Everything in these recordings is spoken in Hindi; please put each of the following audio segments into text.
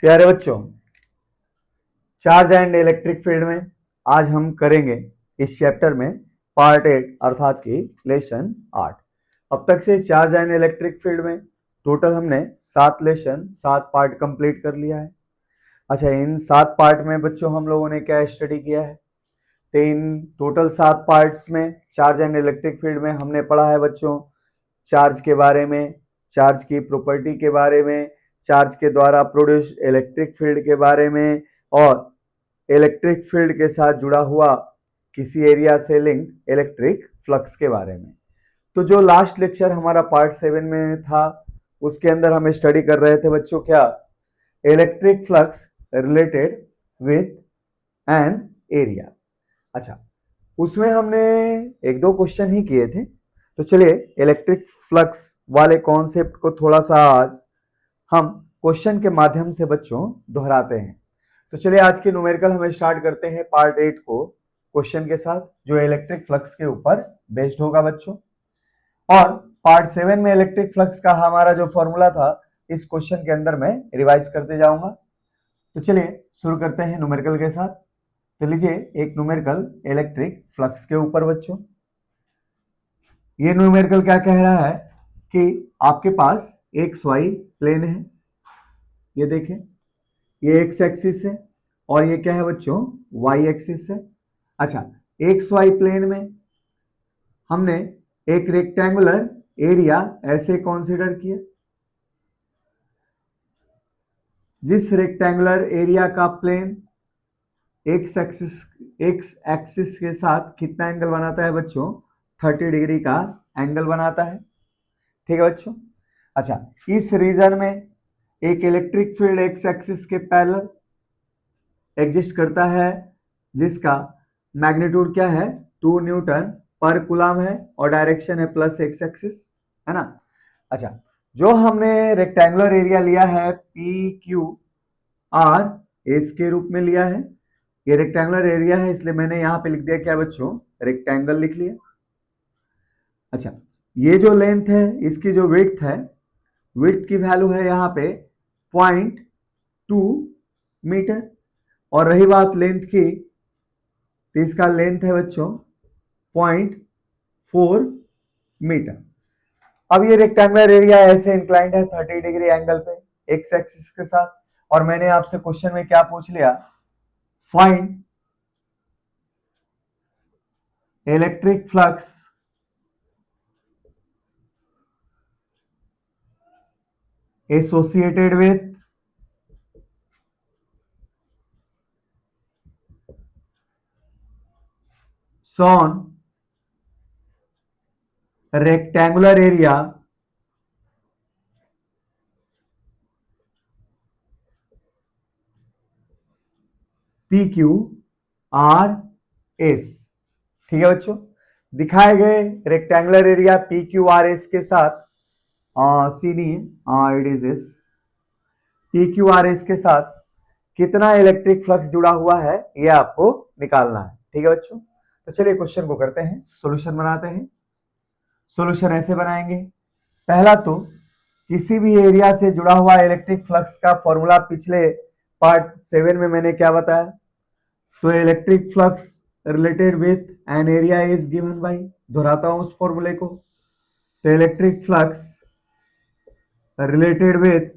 प्यारे बच्चों, चार्ज एंड इलेक्ट्रिक फील्ड में आज हम करेंगे इस चैप्टर में पार्ट 8 अर्थात की लेसन 8। अब तक से चार्ज एंड इलेक्ट्रिक फील्ड में टोटल हमने 7 लेसन 7 पार्ट कंप्लीट कर लिया है। अच्छा, इन 7 पार्ट में बच्चों हम लोगों ने क्या स्टडी किया है? तो इन टोटल 7 पार्ट्स में चार्ज एंड इलेक्ट्रिक फील्ड में हमने पढ़ा है बच्चों चार्ज के बारे में, चार्ज की प्रॉपर्टी के बारे में, चार्ज के द्वारा प्रोड्यूस इलेक्ट्रिक फील्ड के बारे में और इलेक्ट्रिक फील्ड के साथ जुड़ा हुआ किसी एरिया से लिंक इलेक्ट्रिक फ्लक्स के बारे में। तो जो लास्ट लेक्चर हमारा पार्ट 7 में था उसके अंदर हम स्टडी कर रहे थे बच्चों क्या? Electric flux related with an area. अच्छा, उसमें हमने एक दो क्वेश्चन ही किए थे। तो चलिए इलेक्ट्रिक फ्लक्स वाले कॉन्सेप्ट को थोड़ा सा आज हम क्वेश्चन के माध्यम से बच्चों दोहराते हैं। तो चलिए आज के न्यूमेरिकल हम स्टार्ट करते हैं पार्ट 8 को क्वेश्चन के साथ जो इलेक्ट्रिक फ्लक्स के ऊपर बेस्ड होगा बच्चों। और पार्ट 7 में इलेक्ट्रिक फ्लक्स का हमारा जो फॉर्मूला था इस क्वेश्चन के अंदर मैं रिवाइज करते जाऊंगा। तो चलिए शुरू करते हैं न्यूमेरिकल के साथ। तो लीजिए एक न्यूमेरिकल इलेक्ट्रिक फ्लक्स के ऊपर बच्चों। ये न्यूमेरिकल क्या कह रहा है कि आपके पास एक्स वाई प्लेन है, ये देखें, ये एक्स एक्सिस है और ये क्या है बच्चों? वाई एक्सिस है। अच्छा, एक्स वाई प्लेन में हमने एक रेक्टेंगुलर एरिया ऐसे कंसीडर किया जिस रेक्टेंगुलर एरिया का प्लेन एक्स एक्सिस के साथ कितना एंगल बनाता है बच्चों? 30 डिग्री का एंगल बनाता है। ठीक है बच्चों। अच्छा, इस रीजन में एक इलेक्ट्रिक फील्ड एक्स एक्सिस के पैरेलल एग्जिस्ट करता है जिसका मैग्नीट्यूड क्या है? 2 न्यूटन पर कूलम है और डायरेक्शन है प्लस एक्स एक्सिस, है ना। अच्छा, जो हमने रेक्टेंगुलर एरिया लिया है पी क्यू आर एस के रूप में लिया है। ये रेक्टेंगुलर एरिया है इसलिए मैंने यहां पे लिख दिया क्या बच्चों? रेक्टेंगल लिख लिया। अच्छा, ये जो लेंथ है इसकी जो विड्थ है, विड्थ की वैल्यू है यहाँ पे 0.2 मीटर और रही बात लेंथ की तो इसका लेंथ है बच्चों 0.4 मीटर। अब ये रेक्टेंगुलर एरिया ऐसे इंक्लाइंड है 30 डिग्री एंगल पे एक्स एक्सिस के साथ और मैंने आपसे क्वेश्चन में क्या पूछ लिया? Find electric flux associated with shown rectangular area PQRS। ठीक है बच्चों, दिखाए गए रेक्टेंगुलर एरिया PQRS के साथ PQRS के साथ कितना इलेक्ट्रिक फ्लक्स जुड़ा हुआ है ये आपको निकालना है। ठीक है बच्चों, तो चलिए क्वेश्चन को करते हैं, सॉल्यूशन बनाते हैं। सॉल्यूशन ऐसे बनाएंगे, पहला तो किसी भी एरिया से जुड़ा हुआ इलेक्ट्रिक फ्लक्स का फॉर्मूला पिछले पार्ट 7 में मैंने क्या बताया? तो electric flux related with an area is given bye, दोहराता हूं उस फॉर्मूले को। तो electric flux related with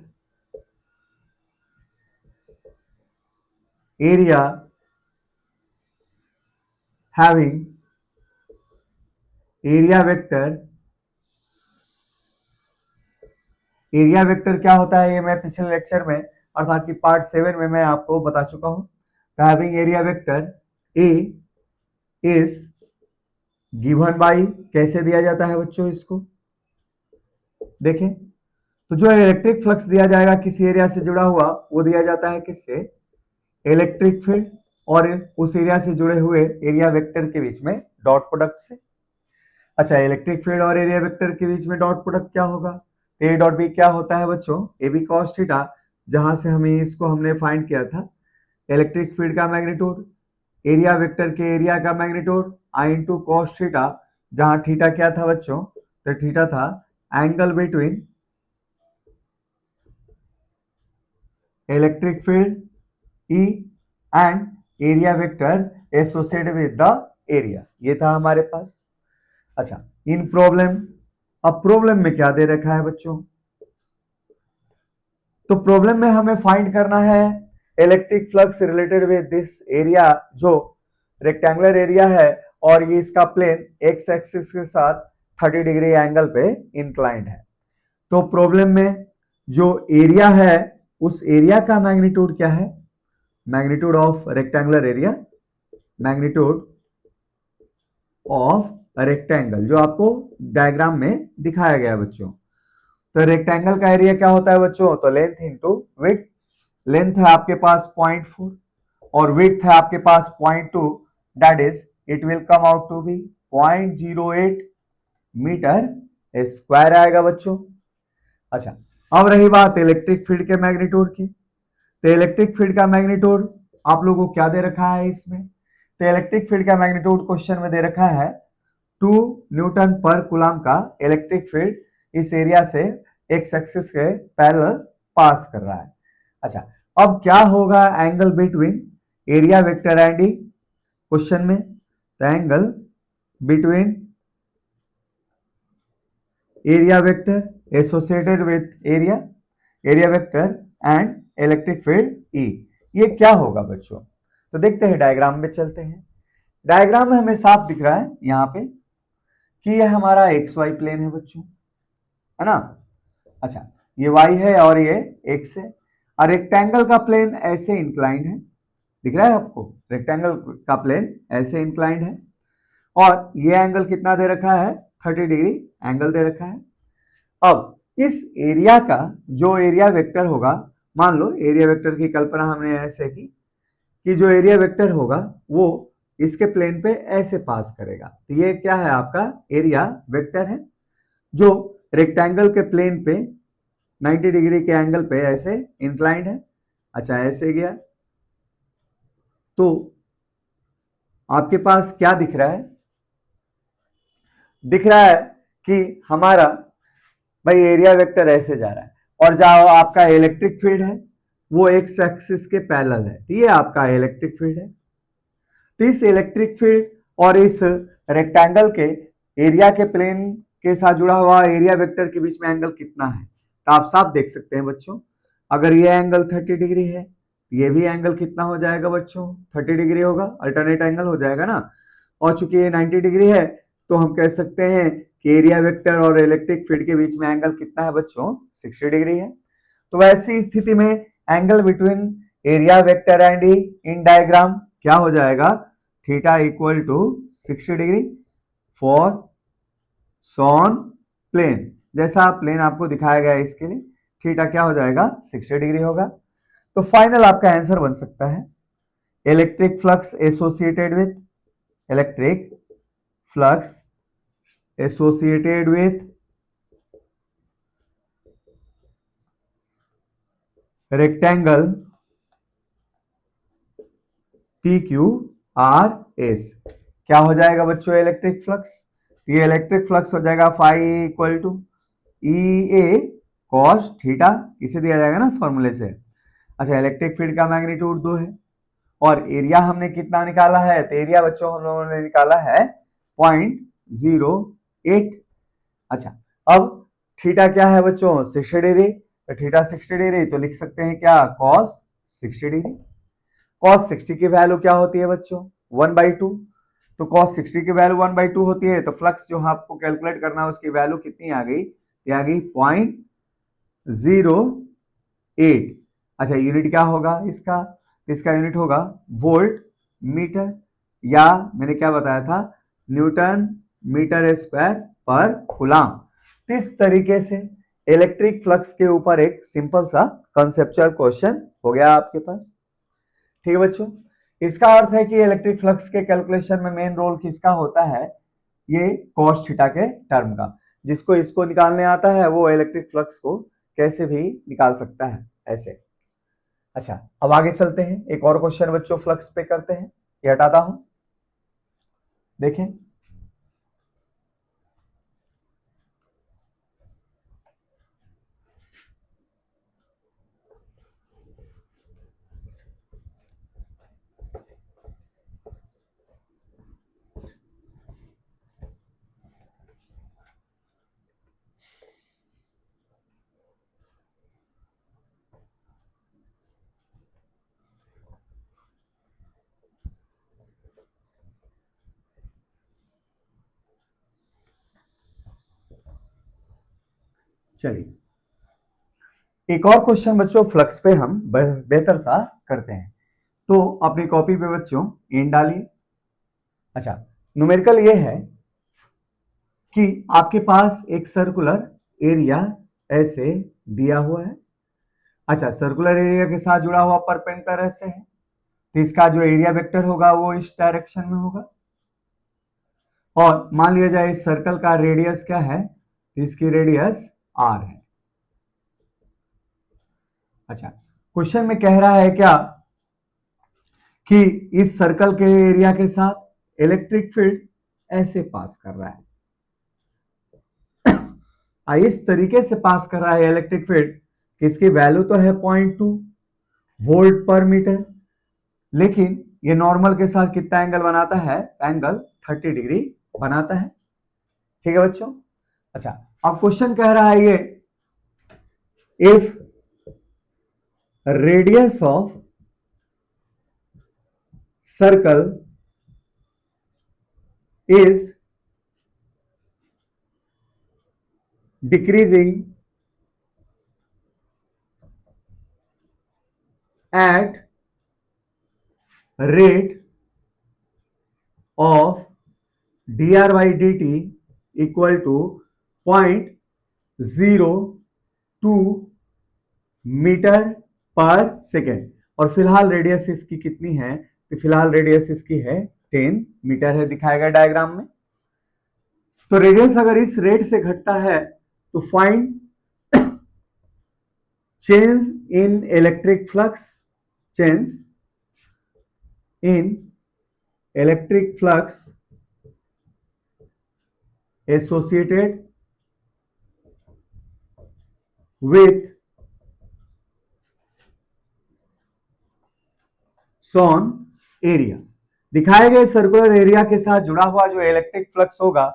area having area vector, area vector क्या होता है ये मैं पिछले लेक्चर में अर्थात कि पार्ट 7 में मैं आपको बता चुका हूं। Having area vector A is given bye, कैसे दिया जाता है बच्चों इसको देखें, तो जो इलेक्ट्रिक फ्लक्स दिया जाएगा किसी एरिया से जुड़ा हुआ वो दिया जाता है किससे? इलेक्ट्रिक फील्ड और उस एरिया से जुड़े हुए एरिया वेक्टर के बीच में डॉट प्रोडक्ट से। अच्छा, इलेक्ट्रिक फील्ड और एरिया वेक्टर के बीच में डॉट प्रोडक्ट क्या होगा? ए डॉट बी क्या होता है बच्चों? ए बी कॉस थीटा, जहां से हमें इसको हमने फाइंड किया था इलेक्ट्रिक फील्ड का मैग्नीट्यूड, एरिया वेक्टर के एरिया का magnitude I into cos theta, जहां थीटा क्या था बच्चों? तो थीटा था angle between electric field E and area vector associated with the area, ये था हमारे पास। अच्छा, इन प्रॉब्लम, अब प्रॉब्लम में क्या दे रखा है बच्चों, तो प्रॉब्लम में हमें फाइंड करना है electric flux related with this area, जो रेक्टेंगुलर एरिया है और ये इसका प्लेन एक्स एक्सिस के साथ 30 डिग्री एंगल पे इंक्लाइंड है। तो प्रॉब्लम में जो एरिया है उस एरिया का मैग्नीट्यूड क्या है, magnitude of rectangular area, magnitude of rectangle, जो आपको डायग्राम में दिखाया गया बच्चों। तो रेक्टेंगल का एरिया क्या होता है बच्चों, तो लेंथ इंटू विड्थ, लेंथ है आपके पास 0.4 और विड्थ है आपके पास 0.2, that is it will come out to be 0.08 metre square आएगा बच्चों। अच्छा, अब रही बात इलेक्ट्रिक फील्ड के मैग्नीट्यूड की, तो इलेक्ट्रिक फील्ड का मैग्नीट्यूड आप लोगों को क्या दे रखा है इसमें, तो इलेक्ट्रिक फील्ड का मैग्नीट्यूड क्वेश्चन में दे रखा है 2 न्यूटन पर कूलम का इलेक्ट्रिक फील्ड इस एरिया से एक्स एक्सिस के पैरेलल पास कर रहा है। अच्छा, अब क्या होगा angle between area vector and E question में, तो angle between area vector associated with area, area vector and electric field E, ये क्या होगा बच्चों, तो देखते हैं डायग्राम में चलते हैं। डायग्राम में हमें साफ दिख रहा है यहाँ पे कि ये हमारा एक्स वाई प्लेन है बच्चों, है ना। अच्छा, ये y है और ये x है, और रेक्टेंगल का प्लेन ऐसे इंक्लाइंड है, दिख रहा है आपको, रेक्टेंगल का प्लेन ऐसे इंक्लाइंड है और ये एंगल कितना दे रखा है, 30 डिग्री एंगल दे रखा है। अब इस एरिया का जो एरिया वेक्टर होगा, मान लो एरिया वेक्टर की कल्पना हमने ऐसे की कि जो एरिया वेक्टर होगा वो इसके प्लेन पे ऐसे पास करेगा, तो ये क्या है आपका एरिया वेक्टर है जो रेक्टेंगल के प्लेन पे 90 डिग्री के एंगल पे ऐसे इंक्लाइंड है। अच्छा, ऐसे गया तो आपके पास क्या दिख रहा है, दिख रहा है कि हमारा भाई एरिया वेक्टर ऐसे जा रहा है और जो आपका इलेक्ट्रिक फील्ड है वो एक्स एक्सिस के पैरेलल है, ये आपका इलेक्ट्रिक फील्ड है। तो इस इलेक्ट्रिक फील्ड और इस रेक्टेंगल के एरिया के प्लेन के साथ जुड़ा हुआ एरिया वेक्टर के बीच में एंगल कितना है, तो आप साफ देख सकते हैं बच्चों, अगर ये एंगल 30 डिग्री है, ये भी एंगल कितना हो जाएगा बच्चों, 30 डिग्री होगा, अल्टरनेट एंगल हो जाएगा ना। और चूंकि ये 90 डिग्री है तो हम कह सकते हैं कि एरिया वेक्टर और इलेक्ट्रिक फील्ड के बीच में एंगल कितना है बच्चों, 60 डिग्री है। तो वैसी स्थिति में angle between area vector and E in diagram क्या हो जाएगा, theta equal to 60 degree for shown plane, जैसा प्लेन आपको दिखाया गया है इसके लिए थीटा क्या हो जाएगा, 60 डिग्री होगा। तो फाइनल आपका आंसर बन सकता है electric flux associated with, electric flux associated with rectangle P Q R S, क्या हो जाएगा बच्चों इलेक्ट्रिक फ्लक्स, ये इलेक्ट्रिक फ्लक्स हो जाएगा phi equal to E A cos theta, इसे दिया जाएगा ना फॉर्मूले से। अच्छा, इलेक्ट्रिक फील्ड का मैग्नीट्यूड 2 है और एरिया हमने कितना निकाला है, तो एरिया बच्चों हम लोगों ने निकाला है 0.08। अच्छा, अब थीटा क्या है बच्चों, 60 डिग्री, तो थीटा 60 डिग्री तो लिख सकते हैं क्या, कॉस 60 डिग्री। कॉस 60 की वैल्यू क्या होती है बच्चों, 1/2, तो कॉस 60 की वैल्यू 1/2 होती है, तो फ्लक्स जो आपको कैलकुलेट करना है उसकी वैल्यू कितनी आ गई, ये आ गई 0.08। अच्छा, यूनिट क्या होगा इसका, इसका यूनिट होगा वोल्ट मीटर, या मैंने क्या बताया था, न्यूटन मीटर स्क्वायर पर कूलम। इस तरीके से इलेक्ट्रिक फ्लक्स के ऊपर एक सिंपल सा कंसेप्चुअल क्वेश्चन हो गया आपके पास। ठीक है बच्चों, इसका अर्थ है कि इलेक्ट्रिक फ्लक्स के कैलकुलेशन में मेन रोल किसका होता है, ये कॉस थीटा के टर्म का, जिसको इसको निकालने आता है वो इलेक्ट्रिक फ्लक्स को कैसे भी निकाल सकता है ऐसे। अच्छा, अब आगे चलते हैं, एक और क्वेश्चन बच्चों फ्लक्स पे करते हैं, ये हटाता हूं, देखें। चलिए एक और क्वेश्चन बच्चों फ्लक्स पे हम बेहतर सा करते हैं। तो अपनी कॉपी पे बच्चों इन डालिए। अच्छा, न्यूमेरिकल ये है कि आपके पास एक सर्कुलर एरिया ऐसे दिया हुआ है। अच्छा, सर्कुलर एरिया के साथ जुड़ा हुआ परपेंडिकुलर ऐसे है, तो इसका जो एरिया वेक्टर होगा वो इस डायरेक्शन में होगा। और मान लिया जाए इस सर्कल का रेडियस क्या है, तो इसकी रेडियस r है। अच्छा, क्वेश्चन में कह रहा है क्या कि इस सर्कल के एरिया के साथ इलेक्ट्रिक फील्ड ऐसे पास कर रहा है। इस तरीके से पास कर रहा है इलेक्ट्रिक फील्ड, इसकी वैल्यू तो है 0.2 वोल्ट पर मीटर, लेकिन ये नॉर्मल के साथ कितना एंगल बनाता है, एंगल 30 डिग्री बनाता है। ठीक है बच्चों। अच्छा, अब क्वेश्चन कह रहा है ये if radius of circle is decreasing at rate of dr by dt equal to 0.02 metre पर सेकेंड, और फिलहाल रेडियस इसकी कितनी है, तो फिलहाल रेडियस इसकी है 10 मीटर है, दिखाएगा डायग्राम में। तो रेडियस अगर इस रेट से घटता है तो find change in electric flux, change in electric flux associated with shown area। दिखाए गए सर्कुलर एरिया के साथ जुड़ा हुआ जो इलेक्ट्रिक फ्लक्स होगा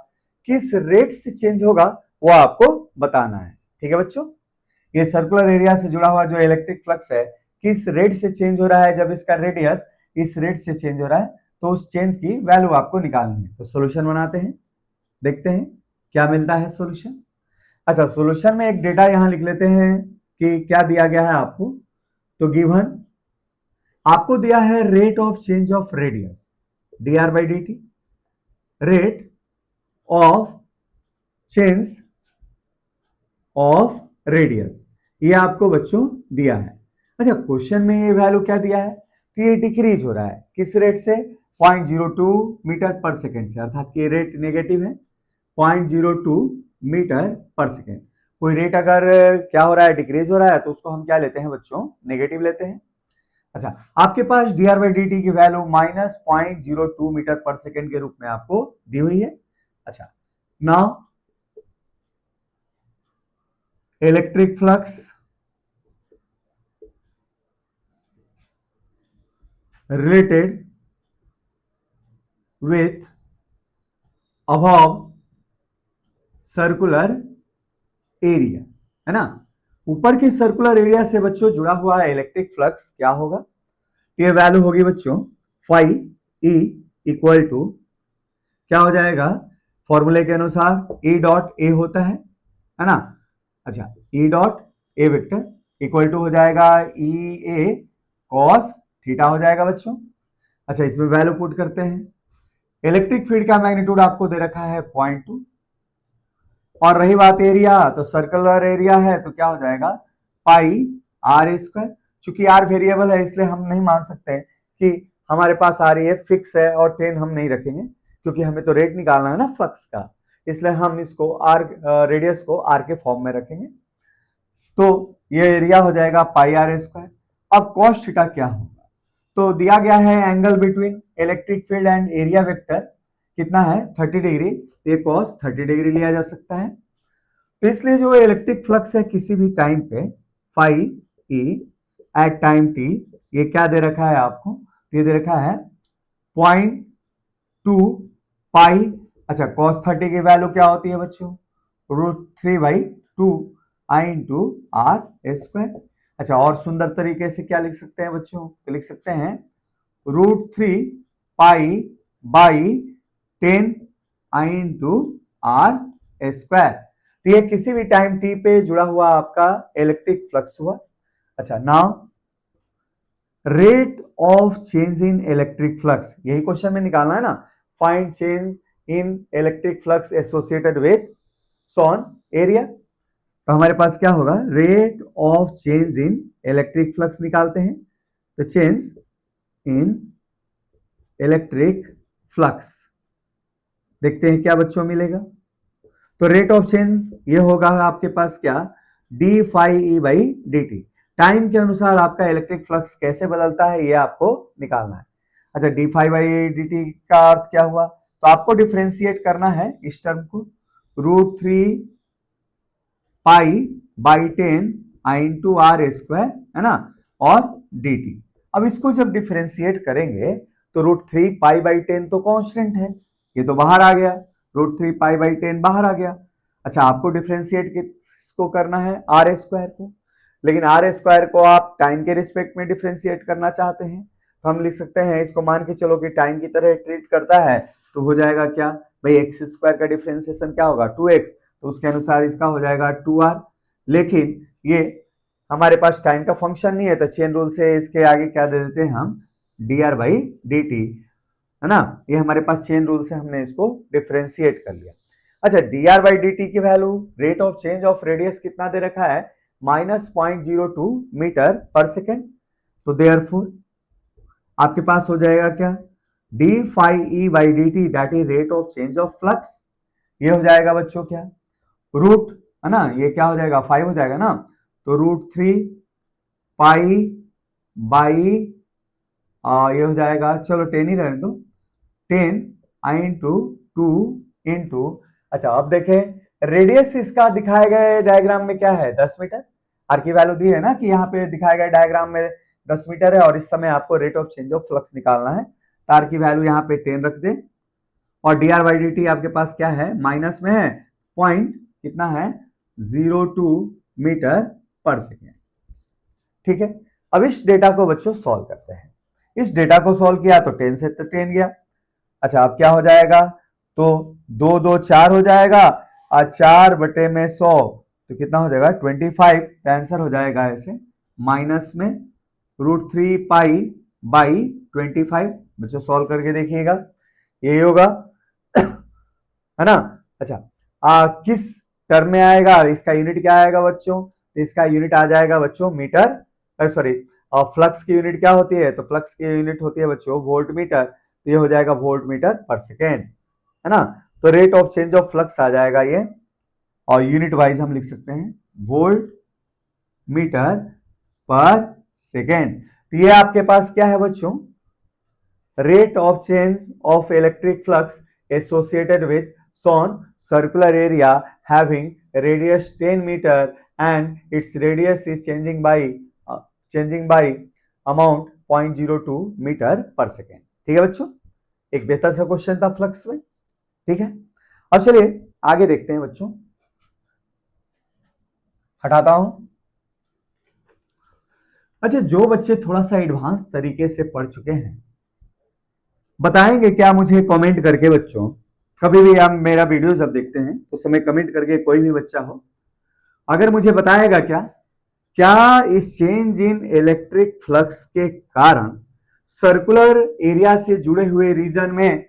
किस रेट से चेंज होगा वो आपको बताना है। ठीक है बच्चों, ये सर्कुलर एरिया से जुड़ा हुआ जो इलेक्ट्रिक फ्लक्स है किस रेट से चेंज हो रहा है, जब इसका रेडियस इस रेट से चेंज हो रहा है तो उस चेंज की वैल्यू आपको निकालनी है। तो सॉल्यूशन बनाते हैं, देखते हैं क्या मिलता है सॉल्यूशन। अच्छा, सॉल्यूशन में एक डेटा यहां लिख लेते हैं कि क्या दिया गया है आपको। तो गिवन आपको दिया है rate of change of radius dr by dt, rate of change of radius, ये आपको बच्चों दिया है। अच्छा, क्वेश्चन में ये वैल्यू क्या दिया है, तो ये डिक्रीज हो रहा है किस रेट से, 0.02 मीटर पर सेकेंड से, अर्थात कि रेट नेगेटिव है 0.02 मीटर पर सेकेंड। कोई रेट अगर क्या हो रहा है, डिक्रीज हो रहा है, तो उसको हम क्या लेते हैं बच्चों, नेगेटिव लेते हैं। अच्छा, आपके पास dr by dt की वैल्यू -0.02 मीटर पर सेकेंड के रूप में आपको दी हुई है। अच्छा, now electric flux related with above circular area, है ना। ऊपर के सर्कुलर एरिया से बच्चों जुड़ा हुआ है इलेक्ट्रिक फ्लक्स क्या होगा, ये वैल्यू होगी बच्चों फाई ई इक्वल टू क्या हो जाएगा, फॉर्मूले के अनुसार ई डॉट ए होता है ना। अच्छा, E dot A vector equal to हो जाएगा ई ए कॉस थीटा हो जाएगा बच्चों। अच्छा, इसमें वैल्यू पुट करते हैं। इलेक्ट्रिक फील्ड का मैग्नीट्यूड आपको दे रखा है 0.2, और रही बात एरिया, तो सर्कुलर एरिया है तो क्या हो जाएगा पाई आर स्क्वायर। चूंकि आर वेरिएबल है इसलिए हम नहीं मान सकते कि हमारे पास आर ये फिक्स है और 10 हम नहीं रखेंगे, क्योंकि हमें तो रेट निकालना है ना फ्लक्स का, इसलिए हम इसको आर रेडियस को आर के फॉर्म में रखेंगे। तो ये एरिया हो जाएगा पाई आर स्क्वायर। अब कॉस थीटा क्या होगा, तो दिया गया है angle between electric field and area vector कितना है 30 डिग्री, ये कॉस 30 डिग्री लिया जा सकता है। तो इसलिए जो इलेक्ट्रिक फ्लक्स है किसी भी टाइम पे phi E at time t, ये क्या दे रखा है आपको, ये दे रखा है 0.2 पाई। अच्छा, cos 30 की वैल्यू क्या होती है बच्चों, √3/2 आई इंटू आर स्क्वायर। अच्छा, और सुंदर तरीके से क्या लिख सकते हैं बच्चों, तो लिख सकते हैं √3 pi by 10 I into r square. तो ये किसी भी टाइम टी पे जुड़ा हुआ आपका इलेक्ट्रिक फ्लक्स हुआ। अच्छा, now rate of change in electric flux, यही क्वेश्चन में निकालना है ना। Find change in electric flux associated with shown area. तो हमारे पास क्या होगा, rate of change in electric flux निकालते हैं। तो चेंज इन इलेक्ट्रिक फ्लक्स, देखते हैं क्या बच्चों मिलेगा। तो रेट ऑफ चेंज ये होगा आपके पास क्या, d phi E by d t. Time के अनुसार आपका इलेक्ट्रिक फ्लक्स कैसे बदलता है ये आपको निकालना है। अच्छा, d phi by d t का अर्थ क्या हुआ, तो आपको डिफ्रेंशिएट करना है इस टर्म को, √3 pi by 10 I into r square, है ना, और डी टी। अब इसको जब डिफ्रेंशिएट करेंगे तो √3 पाई बाई 10 तो कांस्टेंट है, ये तो बाहर आ गया, √3 पाई बाई 10 बाहर आ गया। अच्छा, आपको डिफ्रेंशिएट किसको करना है, आर स्क्वायर को, लेकिन आर स्क्वायर को आप टाइम के रिस्पेक्ट में डिफ्रेंशिएट करना चाहते हैं, तो हम लिख सकते हैं इसको मान के चलो कि टाइम की तरह ट्रीट करता है, तो हो जाएगा क्या भाई, एक्स स्क्वायर का डिफ्रेंशिएशन क्या होगा 2x, तो उसके अनुसार इसका हो जाएगा 2r। लेकिन ये हमारे पास टाइम का फंक्शन नहीं है, तो चेन रूल से इसके आगे क्या दे देते हैं हम, dr बाई डी टी, है ना, ये हमारे पास चेन रूल से हमने इसको डिफ्रेंशिएट कर लिया। अच्छा, dr बाई डी टी की value, rate of change of radius कितना दे रखा है, -0.02 मीटर पर सेकेंड। तो देयरफॉर आपके पास हो जाएगा क्या, d phi E by d t that is rate of change of flux, ये हो जाएगा बच्चों क्या, रूट, है ना, ये क्या हो जाएगा 5 हो जाएगा ना, तो √3 पाई बाई ये हो जाएगा, चलो 10 ही रहने दो, 10 आई इंटू 2 इंटू, अच्छा अब देखें रेडियस इसका दिखाए गए डायग्राम में क्या है 10 मीटर, आर की वैल्यू दी है ना कि यहाँ पे दिखाए गए डायग्राम में 10 मीटर है, और इस समय आपको rate of change of flux निकालना है, तो आर की वैल्यू यहाँ पे 10 रख दें, और D R by d T आपके पास क्या है, माइनस में है, पॉइंट कितना है 02 मीटर पर सेकेंड। ठीक है, अब इस डेटा को बच्चों सॉल्व करते हैं। इस डेटा को सॉल्व किया तो 10 से 10 गया। अच्छा, अब क्या हो जाएगा, तो 2 2 4 हो जाएगा, और 4 बटे में 100 तो कितना हो जाएगा 25, तो आंसर हो जाएगा ऐसे माइनस में √3 पाई बाई 25। बच्चों सॉल्व करके देखिएगा, यही होगा है ना। अच्छा, किस टर्म में आएगा, इसका यूनिट क्या आएगा बच्चों, तो इसका यूनिट आ जाएगा बच्चों मीटर, सॉरी फ्लक्स की यूनिट क्या होती है, तो फ्लक्स की यूनिट होती है बच्चों वोल्ट मीटर, तो ये हो जाएगा वोल्ट मीटर पर सेकेंड, है ना। तो rate of change of flux आ जाएगा ये, और यूनिट वाइज हम लिख सकते हैं वोल्ट मीटर पर सेकेंड। तो ये आपके पास क्या है बच्चों, rate of change of electric flux associated with shown circular area having radius 10 meter and its radius is changing by amount 0.02 metre पर सेकेंड। ठीक है बच्चों, एक बेहतर सा क्वेश्चन था फ्लक्स में। ठीक है, अब चलिए आगे देखते हैं बच्चों, हटाता हूं। अच्छा, जो बच्चे थोड़ा सा एडवांस तरीके से पढ़ चुके हैं बताएंगे क्या मुझे कमेंट करके बच्चों, कभी भी आप मेरा वीडियो जब देखते हैं तो समय कमेंट करके, कोई भी बच्चा हो अगर मुझे बताएगा क्या क्या इस चेंज इन इलेक्ट्रिक फ्लक्स के कारण सर्कुलर एरिया से जुड़े हुए रीजन में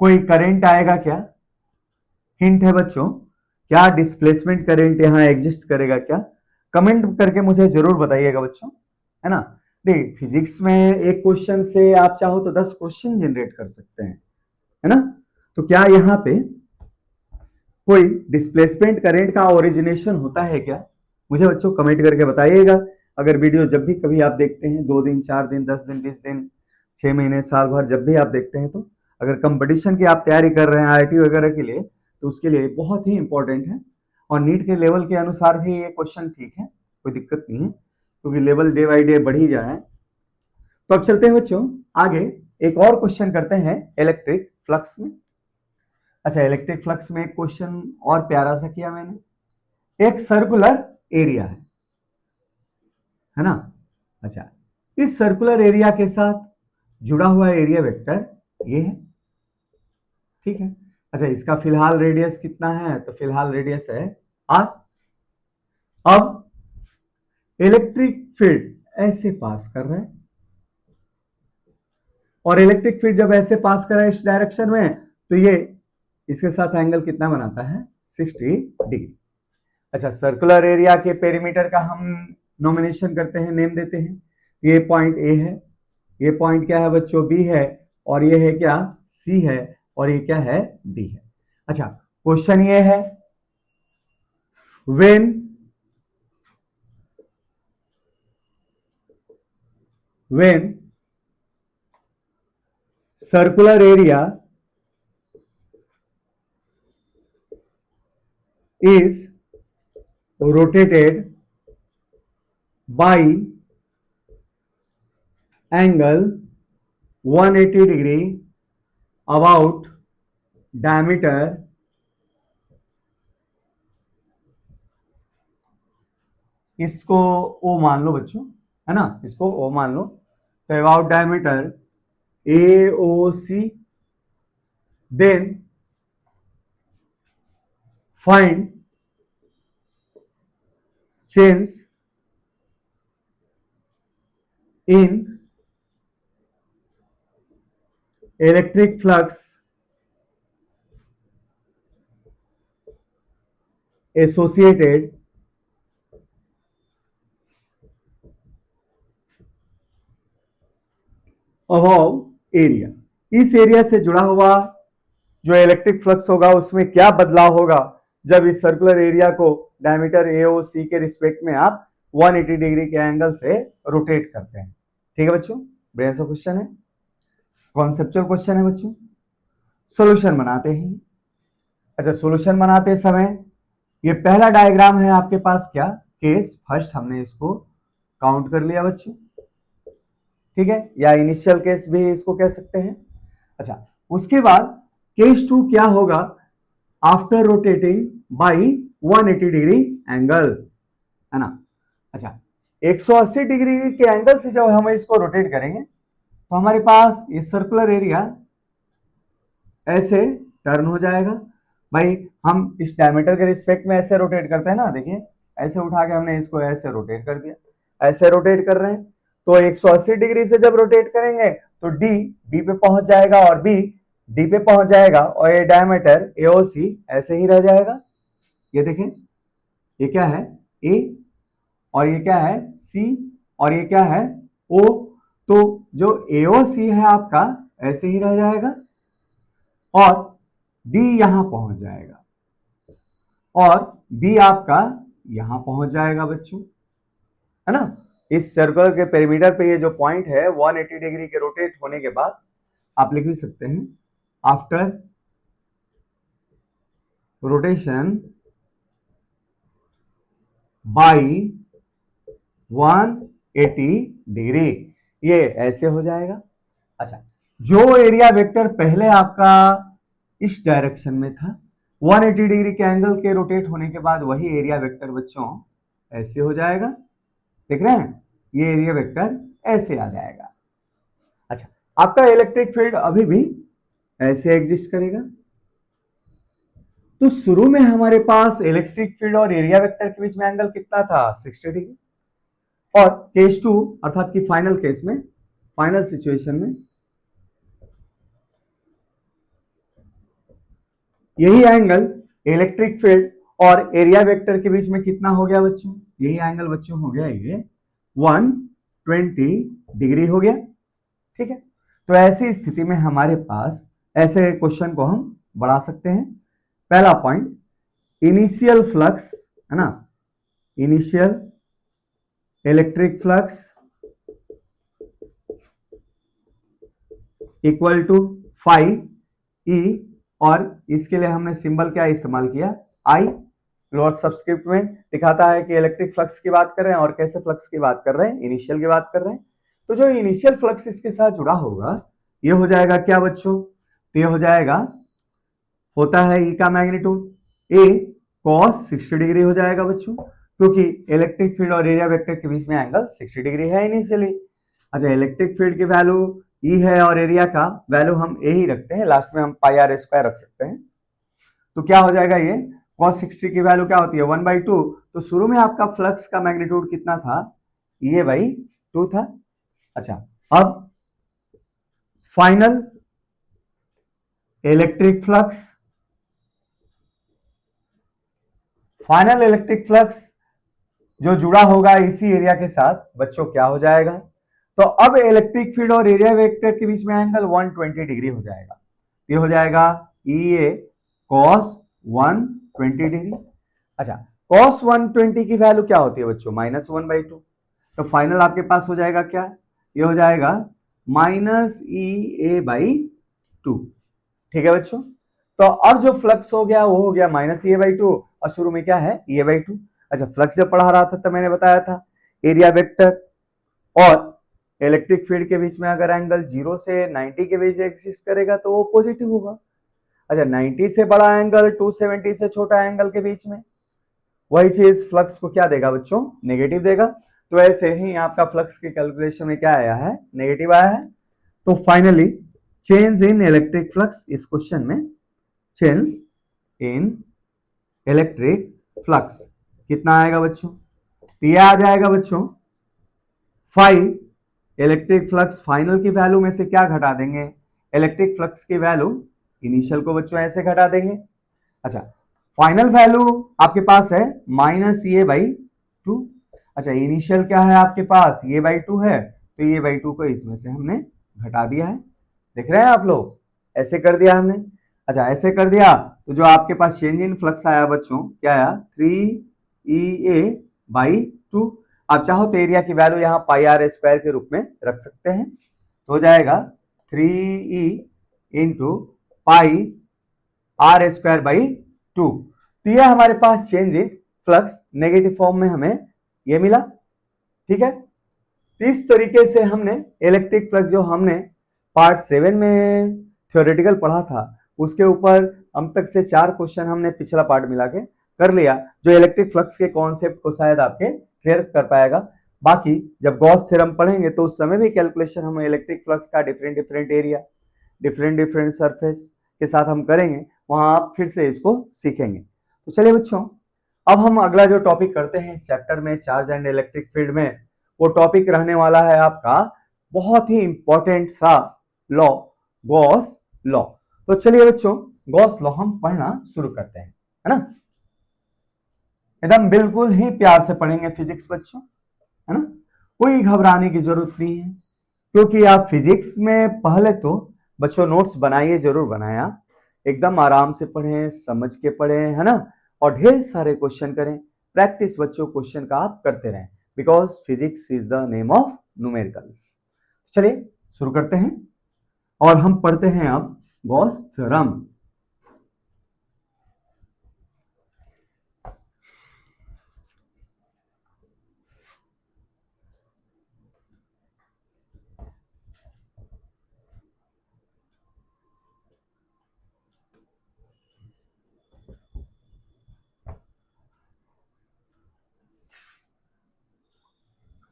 कोई करंट आएगा क्या। हिंट है बच्चों, क्या डिस्प्लेसमेंट करंट यहां एग्जिस्ट करेगा क्या, कमेंट करके मुझे जरूर बताइएगा बच्चों, है ना। देखिए फिजिक्स में एक क्वेश्चन से आप चाहो तो 10 क्वेश्चन जनरेट कर सकते हैं, है ना। तो क्या यहाँ पे कोई डिस्प्लेसमेंट करंट का ओरिजिनेशन होता है क्या, मुझे बच्चों कमेंट करके बताइएगा। अगर वीडियो जब भी कभी आप देखते हैं, 2 दिन 4 दिन 10 दिन 20 दिन 6 महीने साल भर जब भी आप देखते हैं, तो अगर कंपटीशन की आप तैयारी कर रहे हैं आईआईटी वगैरह के लिए, तो उसके लिए बहुत ही इंपॉर्टेंट है, और नीट के लेवल के अनुसार भी ये क्वेश्चन ठीक है, कोई दिक्कत नहीं है, क्योंकि लेवल डे बाई डे बढ़ ही जा रहा है। तो अब चलते हैं बच्चों आगे, एक और क्वेश्चन करते हैं इलेक्ट्रिक फ्लक्स में। अच्छा, इलेक्ट्रिक फ्लक्स में एक क्वेश्चन और प्यारा सा किया मैंने, एक सर्कुलर एरिया है ना। अच्छा, इस सर्कुलर एरिया के साथ जुड़ा हुआ एरिया वेक्टर ये है, ठीक है। अच्छा, इसका फिलहाल रेडियस कितना है? तो फिलहाल रेडियस है आर। अब इलेक्ट्रिक फील्ड ऐसे पास कर रहा है, और इलेक्ट्रिक फील्ड जब ऐसे पास कर रहा है इस डायरेक्शन में, तो ये इसके साथ एंगल कितना बनाता है? 60 डिग्री। अच्छा, सर्कुलर एरिया के पेरीमीटर का हम नॉमिनेशन करते हैं, नेम देते हैं। ये पॉइंट ए है, ये पॉइंट क्या है बच्चों? बी है, और ये है क्या? सी है, और ये क्या है? डी है। अच्छा, क्वेश्चन ये है, when circular area is rotated by angle 180 degree about diameter इसको O मान लो बच्चों, है ना, इसको O मान लो। तो about diameter AOC, then find change in electric flux associated above area. इस एरिया से जुड़ा हुआ जो इलेक्ट्रिक फ्लक्स होगा उसमें क्या बदलाव होगा जब इस सर्कुलर एरिया को डायमीटर AOC के रिस्पेक्ट में आप 180 डिग्री के एंगल से रोटेट करते हैं। ठीक है बच्चों, बढ़िया सा क्वेश्चन है, कॉन्सेप्चुअल क्वेश्चन है बच्चों। सॉल्यूशन बनाते हैं। अच्छा, सॉल्यूशन बनाते समय ये पहला डायग्राम है आपके पास क्या? केस फर्स्ट, हमने इसको काउंट कर लिया बच्चों, ठीक है, या इनिशियल केस भी इसको कह सकते हैं। अच्छा, उसके बाद केस 2 क्या होगा? After rotating by 180 degree angle, है ना। अच्छा, 180 डिग्री के एंगल से जब हम इसको रोटेट करेंगे तो हमारे पास ये सर्कुलर एरिया ऐसे टर्न हो जाएगा। भाई, हम इस डायमीटर के रिस्पेक्ट में ऐसे रोटेट करते हैं ना, देखिए ऐसे उठा के हमने इसको ऐसे रोटेट कर दिया, ऐसे रोटेट कर रहे हैं। तो 180 डिग्री से जब रोटेट करेंगे तो डी बी पे पहुंच जाएगा और बी डी पे पहुंच जाएगा, और ये डायमीटर AOC ऐसे ही रह जाएगा। ये देखें, ये क्या है? ए, और ये क्या है? सी, और ये क्या है? ओ। तो जो AOC है आपका ऐसे ही रह जाएगा, और डी यहां पहुंच जाएगा, और बी आपका यहां पहुंच जाएगा बच्चों, है ना। इस सर्कल के पेरीमीटर पे ये जो पॉइंट है 180 डिग्री के रोटेट होने के बाद आप लिख भी सकते हैं, आफ्टर रोटेशन बाई 180 डिग्री, ये ऐसे हो जाएगा। अच्छा, जो एरिया वेक्टर पहले आपका इस डायरेक्शन में था, 180 डिग्री के एंगल के रोटेट होने के बाद वही एरिया वेक्टर बच्चों ऐसे हो जाएगा, देख रहे हैं, ये एरिया वेक्टर ऐसे आ जाएगा। अच्छा, आपका इलेक्ट्रिक फील्ड अभी भी ऐसे एग्जिस्ट करेगा। तो शुरू में हमारे पास इलेक्ट्रिक फील्ड और एरिया वेक्टर के बीच में एंगल कितना था? 60 डिग्री। और केस 2 अर्थात कि फाइनल केस में, फाइनल सिचुएशन में यही एंगल इलेक्ट्रिक फील्ड और एरिया वेक्टर के बीच में कितना हो गया बच्चों? यही एंगल बच्चों हो गया ये 120 डिग्री हो गया। ठीक है, तो ऐसी स्थिति में हमारे पास ऐसे क्वेश्चन को हम बढ़ा सकते हैं। पहला पॉइंट, इनिशियल फ्लक्स, है ना, initial electric flux equal to phi E, और इसके लिए हमने सिंबल क्या इस्तेमाल किया? आई। लोअर सबस्क्रिप्ट में दिखाता है कि इलेक्ट्रिक फ्लक्स की बात कर रहे हैं, और कैसे फ्लक्स की बात कर रहे हैं? इनिशियल की बात कर रहे हैं। तो जो इनिशियल फ्लक्स इसके साथ जुड़ा होगा ये हो जाएगा क्या बच्चों? तो ये हो जाएगा, होता है ई का मैग्नीट्यूड ए cos 60 डिग्री हो जाएगा बच्चों, क्योंकि इलेक्ट्रिक फील्ड और एरिया वेक्टर के बीच में एंगल 60 डिग्री है इनिशियली। अच्छा, इलेक्ट्रिक फील्ड की वैल्यू ई है और एरिया का वैल्यू हम ए ही रखते हैं, लास्ट में हम पाई आर स्क्वायर रख सकते हैं, तो क्या हो जाएगा ये cos 60 की वैल्यू क्या होती है 1/2। तो शुरू में आपका फ्लक्स का मैग्नीट्यूड कितना था E/2 था। अच्छा, अब final electric flux, final electric flux जो जुड़ा होगा इसी एरिया के साथ बच्चों क्या हो जाएगा, तो अब इलेक्ट्रिक फील्ड और एरिया वेक्टर के बीच में एंगल 120 डिग्री हो जाएगा। ये हो जाएगा EA cos 120 डिग्री। अच्छा, cos 120 की वैल्यू क्या होती है बच्चों -1/2। तो फाइनल आपके पास हो जाएगा क्या, ये हो जाएगा -EA/2। ठीक है बच्चों, तो अब जो फ्लक्स हो गया वो हो गया -EA/2 और शुरू में क्या है EA/2। अच्छा, फ्लक्स जब पढ़ा रहा था तब मैंने बताया था एरिया वेक्टर और इलेक्ट्रिक फील्ड के बीच में अगर एंगल 0 से 90 के बीच एग्जिस्ट करेगा तो वो पॉजिटिव होगा। अच्छा, 90 से बड़ा एंगल 270 से छोटा एंगल के बीच में वही चीज फ्लक्स को क्या देगा बच्चों, नेगेटिव देगा। तो ऐसे ही आपका फ्लक्स के कैलकुलेशन में क्या आया है, नेगेटिव आया है। तो finally change in electric flux, इस क्वेश्चन में चेंज इन इलेक्ट्रिक फ्लक्स कितना आएगा बच्चों, तो यह आ जाएगा बच्चों 5। इलेक्ट्रिक फ्लक्स फाइनल की वैल्यू में से क्या घटा देंगे, इलेक्ट्रिक फ्लक्स की वैल्यू इनिशियल को बच्चों ऐसे घटा देंगे। अच्छा, फाइनल वैल्यू आपके पास है -EA/2। अच्छा, इनिशियल क्या है आपके पास EA/2 है, तो EA/2 को इसमें से हमने घटा दिया है। देख रहे हैं आप लोग, ऐसे कर दिया हमने। अच्छा, ऐसे कर दिया तो जो आपके पास चेंज इन फ्लक्स आया बच्चों क्या आया 3EA/2। आप चाहो तो एरिया की वैल्यू यहाँ πr² के रूप में रख सकते हैं, तो हो जाएगा 3E इंटू πr²/2। तो ये हमारे पास change in flux negative form में हमें ये मिला। ठीक है, इस तरीके से हमने इलेक्ट्रिक फ्लक्स जो हमने पार्ट 7 में थ्योरेटिकल पढ़ा था उसके ऊपर अब तक से 4 क्वेश्चन हमने पिछला पार्ट मिला के कर लिया, जो इलेक्ट्रिक फ्लक्स के कॉन्सेप्ट को शायद आपके क्लियर कर पाएगा। बाकी जब गॉस थ्योरम पढ़ेंगे तो उस समय भी कैलकुलेशन हम इलेक्ट्रिक फ्लक्स का different different area, different different surface के साथ हम करेंगे, वहां आप फिर से इसको सीखेंगे। तो चलिए बच्चों, अब हम अगला जो टॉपिक करते हैं इस चैप्टर में चार्ज एंड इलेक्ट्रिक फील्ड में, वो टॉपिक रहने वाला है आपका बहुत ही इंपॉर्टेंट सा लॉ, गॉस लॉ। तो चलिए बच्चों, गॉस लॉ हम पढ़ना शुरू करते हैं, है ना। एकदम बिल्कुल ही प्यार से पढ़ेंगे फिजिक्स बच्चों, है ना, कोई घबराने की जरूरत नहीं है, क्योंकि आप फिजिक्स में पहले तो बच्चों नोट्स बनाइए, जरूर बनाया, एकदम आराम से पढ़ें, समझ के पढ़ें, है ना, और ढेर सारे क्वेश्चन करें। प्रैक्टिस बच्चों क्वेश्चन का आप करते रहें, because physics is the name of numericals. चलिए शुरू करते हैं और हम पढ़ते हैं अब गॉस थ्योरम।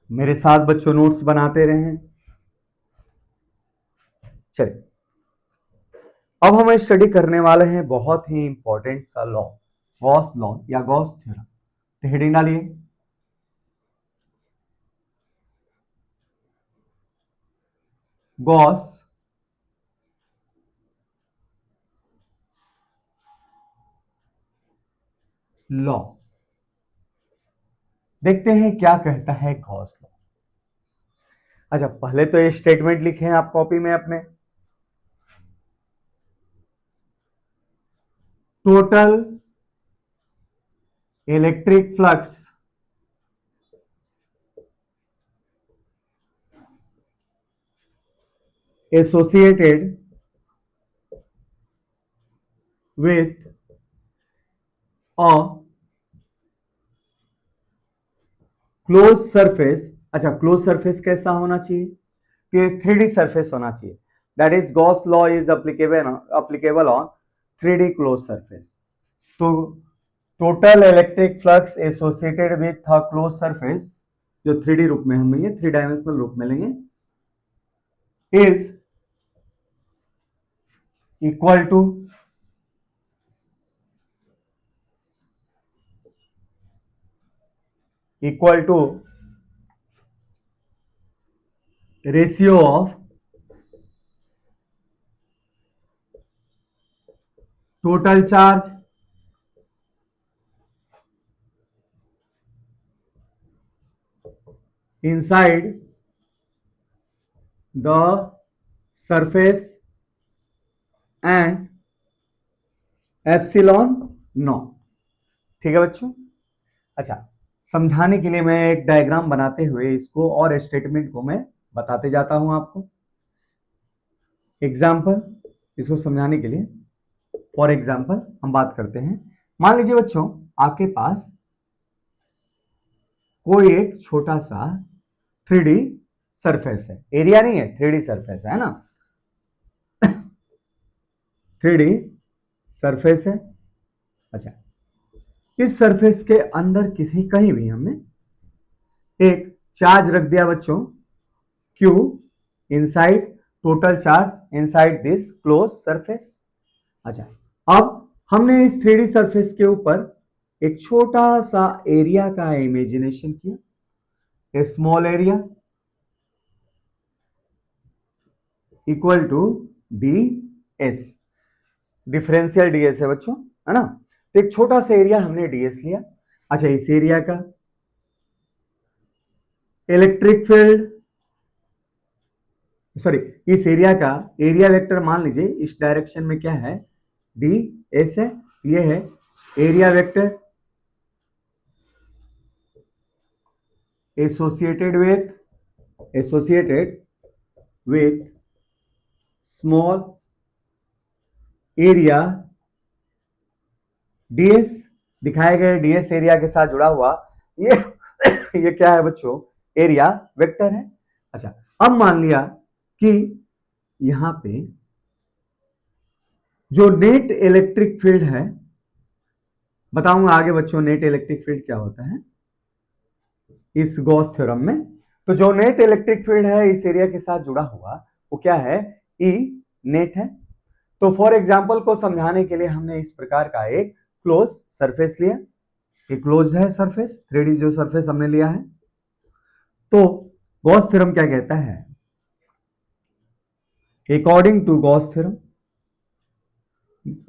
मेरे साथ बच्चों नोट्स बनाते रहें। चलिए, अब हम स्टडी करने वाले हैं बहुत ही इंपॉर्टेंट सा लॉ, गॉस लॉ या गॉस थ्योरम। तो हेडिंग डालिए, गॉस लॉ। देखते हैं क्या कहता है गॉस लॉ। अच्छा, पहले तो ये स्टेटमेंट लिखे हैं आप कॉपी में अपने, total electric flux associated with a close surface. अच्छा, क्लोज सरफेस कैसा होना चाहिए, कि 3D सरफेस होना चाहिए, that is Gauss law is applicable on 3D close surface. तो total electric flux associated with a close surface, जो 3D रूप में हम लेंगे, 3 डायमेंशनल रूप में लेंगे, is equal to equal to ratio of total charge inside the surface and epsilon naught. ठीक है बच्चों। अच्छा, समझाने के लिए मैं एक डायग्राम बनाते हुए इसको और स्टेटमेंट को मैं बताते जाता हूं आपको। एग्जाम्पल, इसको समझाने के लिए फॉर एग्जाम्पल हम बात करते हैं। मान लीजिए बच्चों, आपके पास कोई एक छोटा सा 3D सरफेस है, एरिया नहीं है, 3D सरफेस है ना, 3D सरफेस है। अच्छा, इस सरफेस के अंदर किसी कहीं भी हमने एक चार्ज रख दिया बच्चों, Q inside, total charge inside this close surface. अच्छा, अब हमने इस 3D सरफेस के ऊपर एक छोटा सा एरिया का इमेजिनेशन किया, a small area equal to ds, differential ds है बच्चों, है ना। तो एक छोटा सा एरिया हमने ds लिया। अच्छा, इस एरिया का इलेक्ट्रिक फील्ड, सॉरी, इस एरिया का एरिया वेक्टर मान लीजिए इस डायरेक्शन में क्या है, ds है, ये है area vector associated with small area ds, दिखाए गए ds एरिया के साथ जुड़ा हुआ ये ये क्या है बच्चों, एरिया वेक्टर है। अच्छा, अब मान लिया कि यहां पे जो नेट इलेक्ट्रिक फील्ड है, बताऊंगा आगे बच्चों नेट इलेक्ट्रिक फील्ड क्या होता है इस गॉस थ्योरम में। तो जो नेट इलेक्ट्रिक फील्ड है इस एरिया के साथ जुड़ा हुआ वो क्या है, ई नेट है। तो फॉर एग्जांपल को समझाने के लिए हमने इस प्रकार का एक क्लोज सरफेस लिया, ये क्लोज्ड है सरफेस, 3D जो सरफेस हमने लिया है। तो गॉस थ्योरम क्या कहता है, according to Gauss theorem,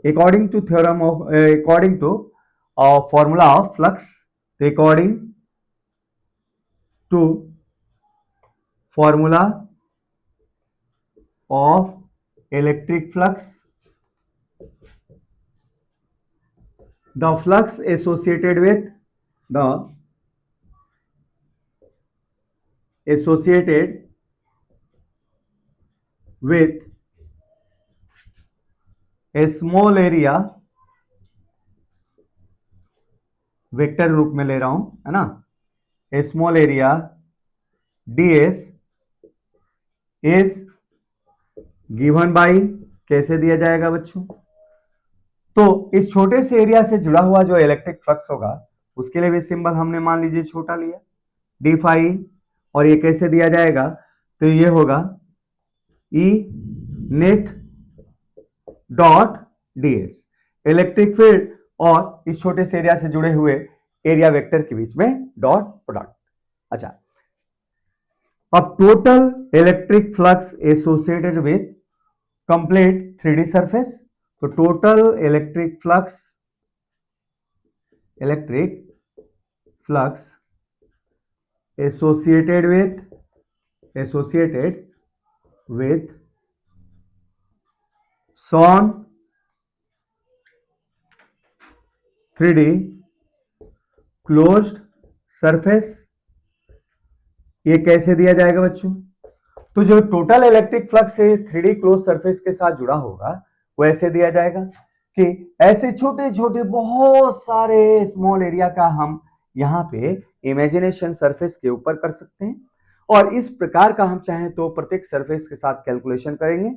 according to theorem of according to formula of flux, according to formula of electric flux, the flux associated with the associated with a small area, vector रूप में ले रहा हूं, है ना, a small area ds is given by, कैसे दिया जाएगा बच्चों, तो इस छोटे से एरिया से जुड़ा हुआ जो इलेक्ट्रिक फ्लक्स होगा उसके लिए भी सिंबल हमने मान लीजिए छोटा लिया डी फाई, और ये कैसे दिया जाएगा, तो ये होगा E net dot ds, electric field और इस छोटे से एरिया से जुड़े हुए एरिया वेक्टर के बीच में डॉट प्रोडक्ट। अच्छा, अब total electric flux associated with complete 3D surface, तो total electric flux associated with some 3D closed surface, ये कैसे दिया जाएगा बच्चों, तो जो टोटल इलेक्ट्रिक फ्लक्स है 3D क्लोज सरफेस के साथ जुड़ा होगा वो ऐसे दिया जाएगा कि ऐसे छोटे छोटे बहुत सारे स्मॉल एरिया का हम यहाँ पे इमेजिनेशन सरफेस के ऊपर कर सकते हैं, और इस प्रकार का हम चाहें तो प्रत्येक सरफेस के साथ कैलकुलेशन करेंगे।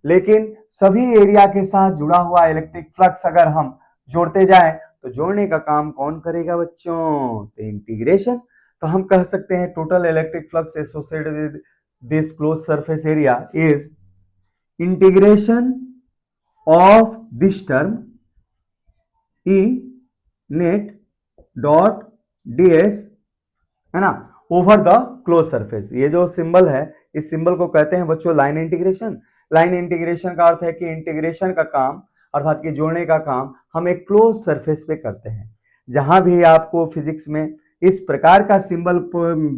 लेकिन सभी एरिया के साथ जुड़ा हुआ इलेक्ट्रिक फ्लक्स अगर हम जोड़ते जाएं तो जोड़ने का काम कौन करेगा बच्चों, तो इंटीग्रेशन। तो हम कह सकते हैं total electric flux associated with this close surface area is integration of this term E net dot ds है ना, ओवर द क्लोज सरफेस। ये जो सिंबल है, इस सिंबल को कहते हैं बच्चों लाइन इंटीग्रेशन। लाइन इंटीग्रेशन का अर्थ है कि इंटीग्रेशन का काम अर्थात कि जोड़ने का काम हम एक क्लोज सरफेस पे करते हैं। जहां भी आपको फिजिक्स में इस प्रकार का सिंबल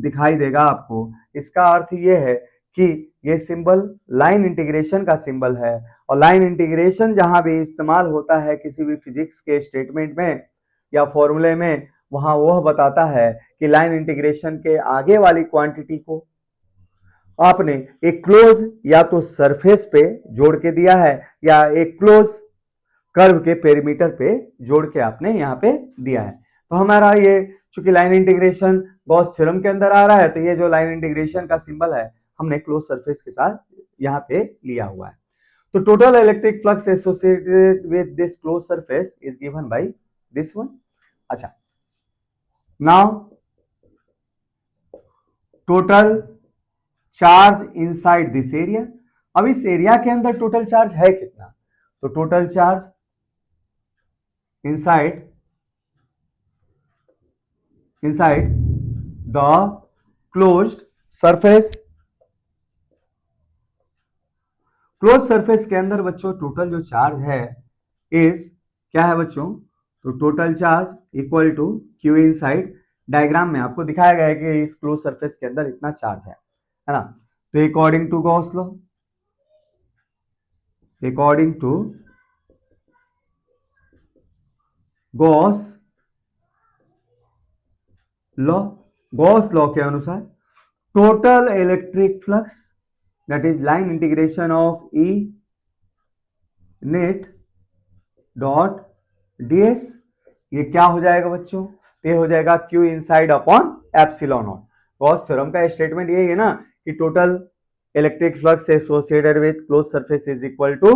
दिखाई देगा आपको, इसका अर्थ ये है कि ये सिंबल लाइन इंटीग्रेशन का सिंबल है। और लाइन इंटीग्रेशन जहां भी इस्तेमाल होता है किसी भी फिजिक्स के स्टेटमेंट में या फॉर्मूले में, वहां वह बताता है कि लाइन इंटीग्रेशन के आगे वाली क्वांटिटी को आपने एक क्लोज या तो सरफेस पे जोड़ के दिया है या एक क्लोज कर्व के पेरीमीटर पे जोड़ के आपने यहाँ पे दिया है। तो हमारा ये चूंकि लाइन इंटीग्रेशन गॉस थ्योरम के अंदर आ रहा है, तो ये जो लाइन इंटीग्रेशन का सिंबल है हमने क्लोज सरफेस के साथ यहाँ पे लिया हुआ है। तो total electric flux associated with this close surface is given by this one. अच्छा, now total charge inside this area. अब इस एरिया के अंदर टोटल चार्ज है कितना? तो total charge inside the closed surface, close surface के अंदर बच्चों टोटल जो चार्ज है इज क्या है बच्चों? तो total charge equal to Q inside. Diagram में आपको दिखाया गया है कि इस क्लोज सरफेस के अंदर इतना चार्ज है ना। तो according to Gauss law, according to Gauss law, Gauss law के अनुसार total electric flux that is line integration of E net dot ds, ये क्या हो जाएगा बच्चों? ये हो जाएगा q inside upon epsilon naught. Gauss theorem का स्टेटमेंट यही है ना कि total electric flux associated with close surface is equal to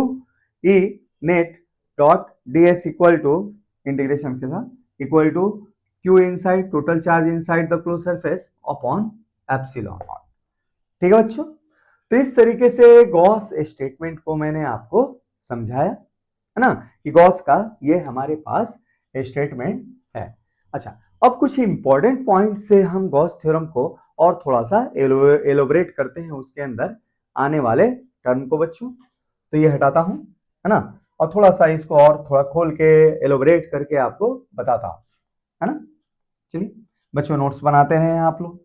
E net dot ds equal to integration के साथ equal to q inside total charge inside the close surface upon epsilon naught. ठीक है बच्चों, तो इस तरीके से गॉस स्टेटमेंट को मैंने आपको समझाया है ना कि गॉस का ये हमारे पास स्टेटमेंट है। अच्छा, अब कुछ इंपॉर्टेंट पॉइंट से हम गॉस थ्योरम को और थोड़ा सा एलोबरेट करते हैं उसके अंदर आने वाले टर्म को बच्चों। तो ये हटाता हूं, है ना, और थोड़ा सा इसको और थोड़ा खोल के एलोबरेट करके आपको बताता हूं, है ना। चलिए बच्चों, नोट्स बनाते हैं आप लोग।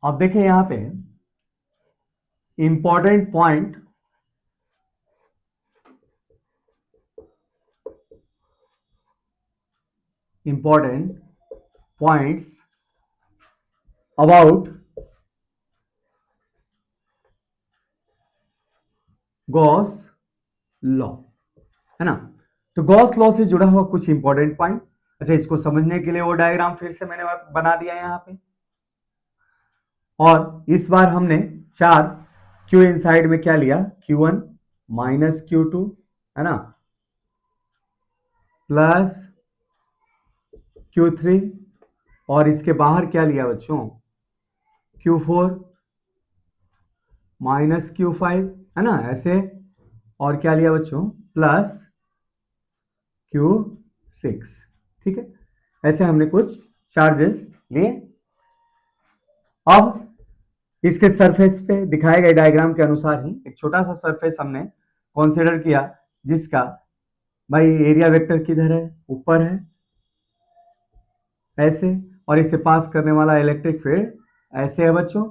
अब देखिए यहां पे important point, important points about Gauss law, है ना। तो गॉस लॉ से जुड़ा हुआ कुछ इंपॉर्टेंट पॉइंट। अच्छा, इसको समझने के लिए वो डायग्राम फिर से मैंने बना दिया यहां पे, और इस बार हमने चार्ज क्यू इनसाइड में क्या लिया? Q1 माइनस Q2, है ना, प्लस Q3, और इसके बाहर क्या लिया बच्चों? Q4 माइनस Q5, है ना, ऐसे, और क्या लिया बच्चों? Plus Q6। ठीक है, ऐसे हमने कुछ चार्जेस लिए। अब इसके सरफेस पे दिखाए गए डायग्राम के अनुसार ही एक छोटा सा सरफेस हमने कंसीडर किया, जिसका भाई एरिया वेक्टर किधर है? ऊपर है ऐसे, और इसे पास करने वाला इलेक्ट्रिक फील्ड ऐसे है बच्चों।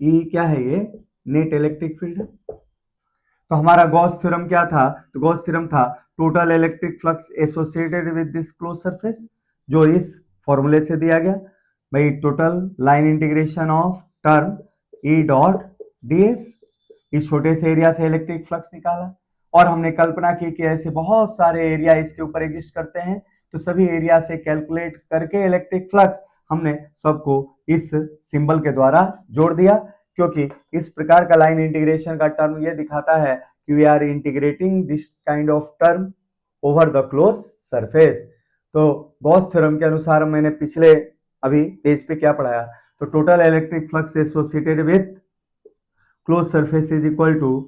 ई क्या है? ये नेट इलेक्ट्रिक फील्ड है। तो हमारा गॉस थ्योरम क्या था? तो गॉस थ्योरम था total electric flux associated with this close surface, जो इस फॉर्मूले से दिया गया भाई, total line integration of term E dot DS. इस छोटे से एरिया से इलेक्ट्रिक फ्लक्स निकाला, और हमने कल्पना की कि ऐसे बहुत सारे एरिया इसके ऊपर एग्जिस्ट करते हैं तो सभी एरिया से कैलकुलेट करके इलेक्ट्रिक फ्लक्स हमने सबको इस सिंबल के द्वारा जोड़ दिया, क्योंकि इस प्रकार का लाइन इंटीग्रेशन का टर्म ये दिखाता है कि we are integrating this kind of term over the close surface. तो गॉस थ्योरम के अनुसार मैंने पिछले अभी पेज पे क्या पढ़ाया, तो total electric flux associated with close surface is equal to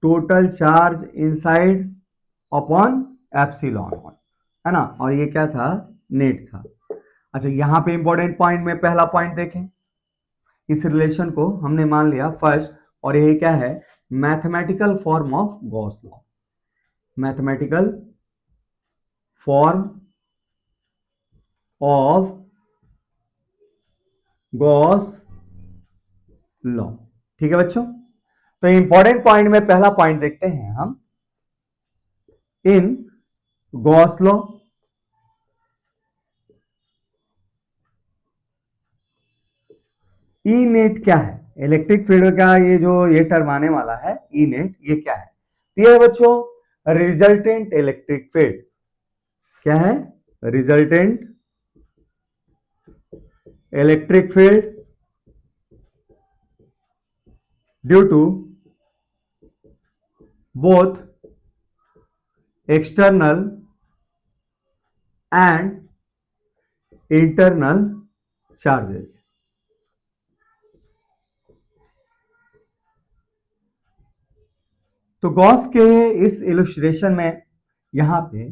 total charge inside upon epsilon, है ना, और ये क्या था, नेट था। अच्छा, यहां पे इंपॉर्टेंट पॉइंट में पहला पॉइंट देखें, इस रिलेशन को हमने मान लिया फर्स्ट, और यही क्या है, mathematical form of Gauss law, mathematical form of Gauss law. ठीक है बच्चों, तो इंपॉर्टेंट पॉइंट में पहला पॉइंट देखते हैं हम, इन गॉस लॉ ई नेट क्या है, इलेक्ट्रिक फील्ड का ये जो ये टर्म आने वाला है ई नेट, ये क्या है, ये है बच्चों रिजल्टेंट इलेक्ट्रिक फील्ड। क्या है, resultant electric field due to both external and internal charges. तो गॉस के इस इलस्ट्रेशन में यहां पे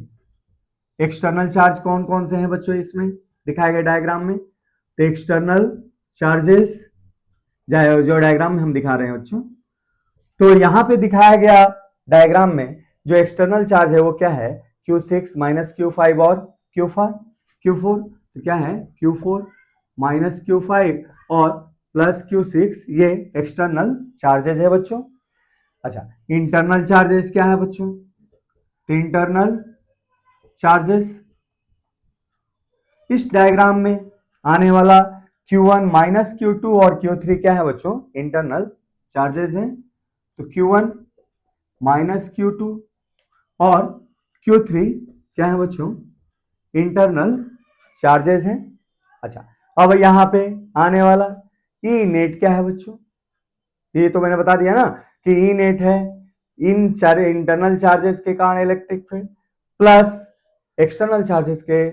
एक्सटर्नल चार्ज कौन कौन से हैं बच्चों, इसमें दिखाए गए डायग्राम में, तो एक्सटर्नल चार्जेस जो डायग्राम में हम दिखा रहे हैं बच्चों, तो यहां पे दिखाया गया डायग्राम में जो एक्सटर्नल चार्ज है वो क्या है, Q6 माइनस Q5 और Q4, तो क्या है Q4 माइनस Q5 और प्लस Q6, ये एक्सटर्नल चार्जेज है बच्चों। अच्छा, इंटरनल चार्जेस क्या है बच्चों, तो इंटरनल चार्जेस इस डायग्राम में आने वाला Q1 माइनस Q2 और Q3 क्या है बच्चों, इंटरनल चार्जेस हैं, तो Q1 माइनस Q2 और Q3 क्या है बच्चों, इंटरनल चार्जेस हैं। अच्छा, अब यहां पे आने वाला ई नेट क्या है बच्चों, ये तो मैंने बता दिया ना कि ई नेट है इन इंटरनल चार्जेस के कारण electric field plus external charges के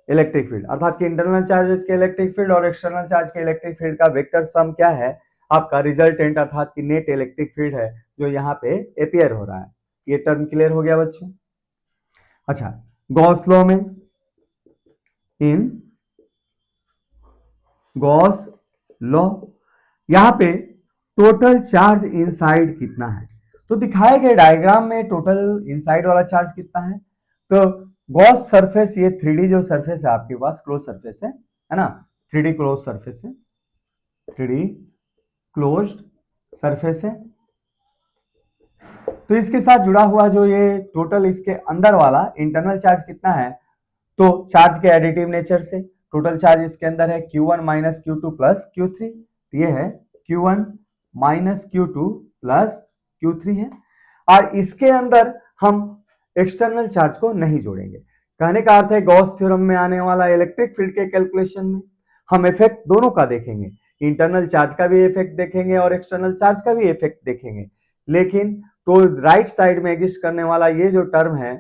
इलेक्ट्रिक फील्ड, अर्थात कि इंटरनल चार्जेस के इलेक्ट्रिक फील्ड और एक्सटर्नल चार्ज के इलेक्ट्रिक फील्ड का वेक्टर सम क्या है, आपका रिजल्टेंट अर्थात कि नेट इलेक्ट्रिक फील्ड है जो यहाँ पे अपियर हो रहा है। ये टर्म क्लियर हो गया बच्चों। अच्छा, गॉस लॉ में, इन गॉस लॉ यहां पे टोटल चार्ज इनसाइड कितना है, तो दिखाए गए डायग्राम में टोटल इनसाइड वाला चार्ज कितना है, तो गॉस सरफेस, ये 3D जो सरफेस है आपके पास, क्लोज सरफेस है ना, 3D क्लोज सरफेस है, 3D क्लोज्ड सरफेस है, तो इसके साथ जुड़ा हुआ जो ये टोटल इसके अंदर वाला इंटरनल चार्ज कितना है, तो चार्ज के एडिटिव नेचर से टोटल चार्ज इसके अंदर है Q1 minus Q2 plus Q3, ये है Q1 minus Q2 plus Q3 है, और इसके अंदर हम एक्सटर्नल चार्ज को नहीं जोड़ेंगे। कहने का अर्थ है गॉस थ्योरम में आने वाला इलेक्ट्रिक फील्ड के कैलकुलेशन में हम इफेक्ट दोनों का देखेंगे, इंटरनल चार्ज का भी इफेक्ट देखेंगे और एक्सटर्नल चार्ज का भी इफेक्ट देखेंगे, लेकिन तो राइट साइड में एग्जिस्ट करने वाला ये जो टर्म है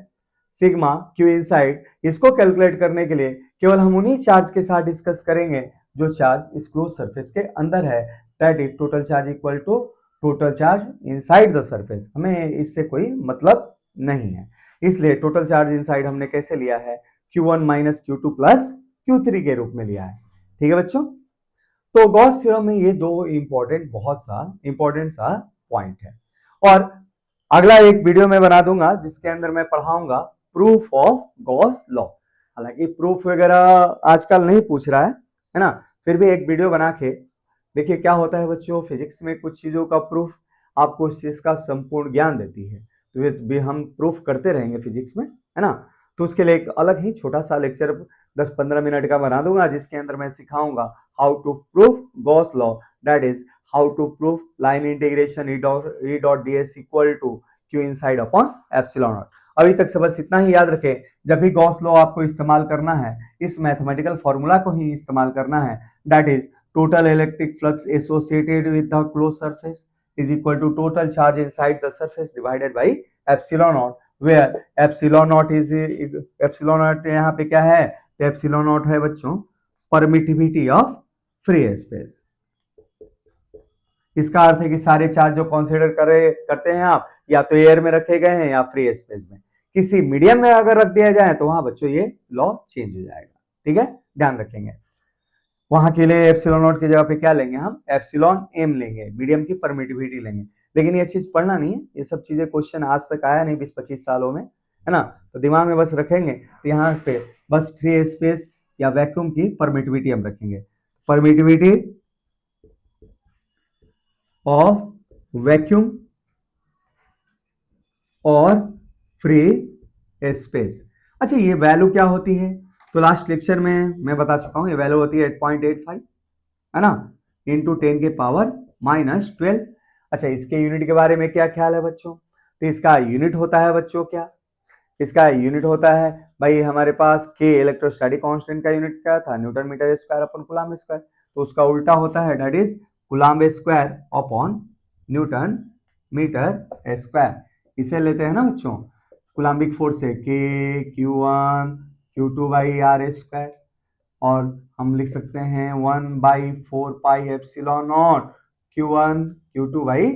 सिग्मा क्यू इनसाइड, इसको कैलकुलेट करने के लिए केवल हम उन्हीं चार्ज के साथ डिस्कस करेंगे जो चार्ज इस क्लोज सरफेस के अंदर है, that is total charge equal to total charge inside the surface, हमें इससे कोई मतलब नहीं है। इसलिए टोटल चार्ज इनसाइड हमने कैसे लिया है, Q1 minus Q2 plus Q3 के रूप में लिया है। ठीक है बच्चों, तो गॉस थ्योरम में ये दो बहुत सा इंपॉर्टेंट सा पॉइंट है, और अगला एक वीडियो में बना दूंगा जिसके अंदर मैं पढ़ाऊंगा प्रूफ ऑफ गॉस लॉ। हालांकि प्रूफ वगैरह आजकल नहीं पूछ रहा है ना, फिर भी एक वीडियो बना के देखिए क्या होता है बच्चों, फिजिक्स में कुछ चीजों का प्रूफ आपको उस चीज का संपूर्ण ज्ञान देती है, तो ये भी हम प्रूफ करते रहेंगे फिजिक्स में, है ना, तो उसके लिए एक अलग ही छोटा सा लेक्चर 10-15 मिनट का बना दूंगा जिसके अंदर मैं सिखाऊंगा how to proof Gauss law, that is how to proof line integration E dot ds equal to Q inside upon epsilon naught. अभी तक से बस इतना ही याद रखें, जब भी गॉस लॉ आपको इस्तेमाल करना है, इस मैथमेटिकल फॉर्मूला को ही इस्तेमाल करना है, that is total electric flux associated with the close surface is equal to total charge inside the surface divided by epsilon naught, where epsilon naught is epsilon naught यहाँ पे क्या है, तो एप्सिलॉन नॉट है बच्चों परमिटिविटी ऑफ फ्री स्पेस। इसका अर्थ है कि सारे चार्ज जो कंसीडर करते हैं आप, या तो एयर में रखे गए हैं या फ्री स्पेस में, किसी मीडियम में अगर रख दिया जाए तो वहां बच्चों ये लॉ चेंज हो जाएगा। ठीक है, ध्यान रखेंगे। वहां के लिए एप्सिलॉन नॉट की जगह पे क्या लेंगे हम, एप्सिलॉन एम लेंगे, मीडियम की परमिटिविटी लेंगे। लेकिन ये चीज पढ़ना नहीं है, ये सब चीजें क्वेश्चन आज तक आया नहीं 20-25 सालों में, है ना, तो दिमाग में बस रखेंगे। तो यहाँ पे बस फ्री स्पेस या वैक्यूम की परमिटिविटी हम रखेंगे, परमिटिविटी ऑफ वैक्यूम और फ्री स्पेस। अच्छा, ये वैल्यू क्या होती है, तो लास्ट लेक्चर में मैं बता चुका हूं, ये वैल्यू होती है 8.85, है ना, इंटू 10 के पावर -12। अच्छा, इसके यूनिट के बारे में क्या ख्याल है बच्चों, तो इसका यूनिट होता है बच्चों क्या, इसका यूनिट होता है भाई हमारे पास के इलेक्ट्रोस्टैटिक कांस्टेंट का यूनिट क्या था, newton metre square upon coulomb square, तो उसका उल्टा होता है that is coulomb square upon newton metre square. इसे लेते हैं ना बच्चों कूलम्बिक फोर्स से के Q1 Q2 by r square, और हम लिख सकते हैं 1/4 pi epsilon naught Q1 Q2 by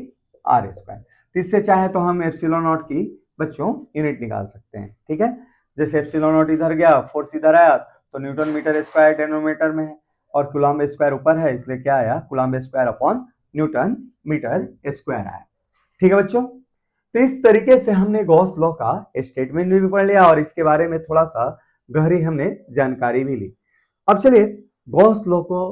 r square. तो इससे चाहे तो हम एप्सिलॉन नॉट की बच्चों यूनिट निकाल सकते हैं। ठीक है, जैसे एप्सिलॉन नॉट इधर गया, फोर्स इधर आया, तो न्यूटन मीटर स्क्वायर डिनोमिनेटर में है और कूलम्ब स्क्वायर ऊपर है, इसलिए क्या आया, coulomb square upon newton metre square आया। ठीक है बच्चों, तो इस तरीके से हमने गॉस लॉ का स्टेटमेंट भी पढ़ लिया और इसके बारे में थोड़ा सा गहरी हमने जानकारी भी ली। अब चलिए गॉस लॉ को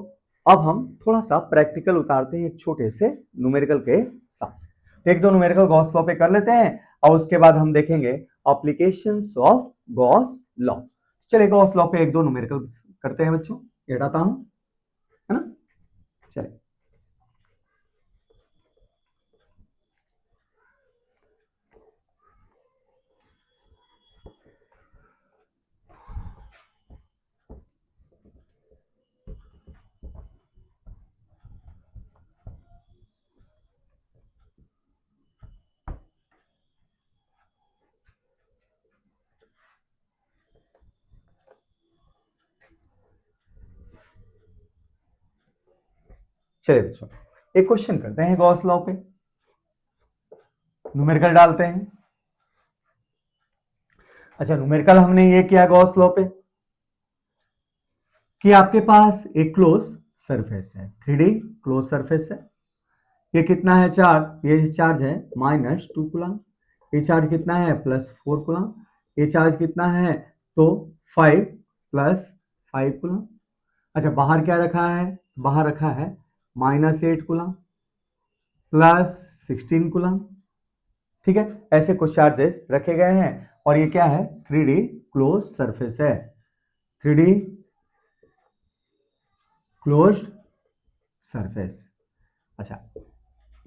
अब हम थोड़ा सा प्रैक्टिकल उतारते हैं एक छोटे से न्यूमेरिकल के साथ। एक दो न्यूमेरिकल गॉस लॉ पे कर लेते हैं और उसके बाद हम देखेंगे एप्लीकेशंस ऑफ गॉस लॉ। चलिए गॉस लॉ पे एक दो न्यूमेरिकल करते हैं बच्चों, ये हटाता हूं, है ना, चलिए। चलिए बच्चों एक क्वेश्चन करते हैं गॉस लॉ पे, न्यूमेरिकल डालते हैं। अच्छा, न्यूमेरिकल हमने ये किया गॉस लॉ पे कि आपके पास एक क्लोज सरफेस है, 3D क्लोज सरफेस है, ये कितना है चार्ज, ये चार्ज है -2 कूलम, ये चार्ज कितना है +4 कूलम, ये चार्ज कितना है तो 5 + 5 कूलम। अच्छा, बाहर क्या रखा है, बाहर रखा है -8 कूलम +16 कूलम। ठीक है, ऐसे कुछ चार्जेस रखे गए हैं और ये क्या है 3D क्लोज सरफेस है, 3D क्लोज्ड सरफेस। अच्छा,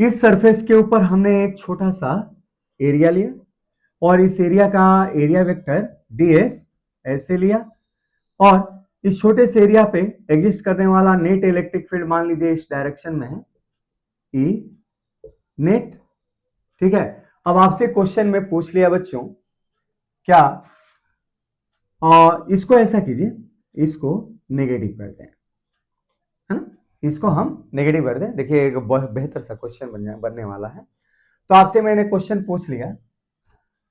इस सरफेस के ऊपर हमने एक छोटा सा एरिया लिया और इस एरिया का एरिया वेक्टर ds ऐसे लिया, और इस छोटे से एरिया पे एग्जिस्ट करने वाला नेट इलेक्ट्रिक फील्ड मान लीजिए इस डायरेक्शन में है E नेट। ठीक है, अब आपसे क्वेश्चन में पूछ लिया बच्चों क्या, इसको ऐसा कीजिए, इसको नेगेटिव करते हैं, है ना, इसको हम नेगेटिव कर दें। देखिए एक बेहतर सा क्वेश्चन बनने वाला है। तो आपसे मैंने क्वेश्चन पूछ लिया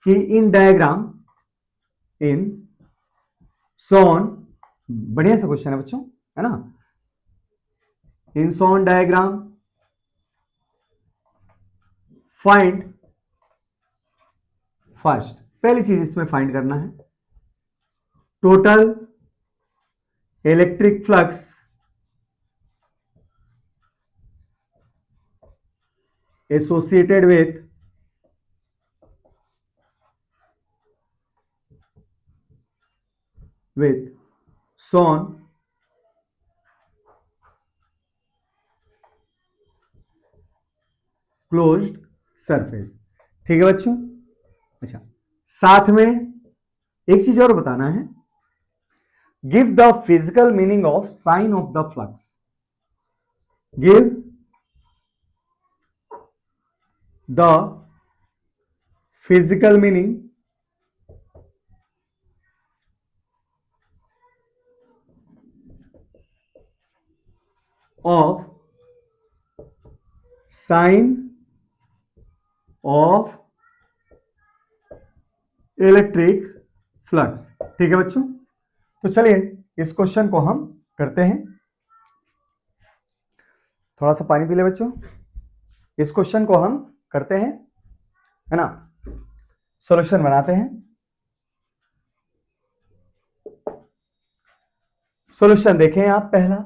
कि इन डायग्राम इन सोन, बढ़िया सा क्वेश्चन है बच्चों, है ना, इन सोन डायग्राम फाइंड, फर्स्ट पहली चीज इसमें फाइंड करना है total electric flux associated with shown closed surface. ठीक है बच्चों, अच्छा साथ में एक चीज और बताना है, give the physical meaning of sign of the flux, give the physical meaning of sign of electric flux. ठीक है बच्चों, तो चलिए इस क्वेश्चन को हम करते हैं। थोड़ा सा पानी पी ले बच्चों। इस क्वेश्चन को हम करते हैं, है ना, सॉल्यूशन बनाते हैं। सॉल्यूशन देखें आप। पहला,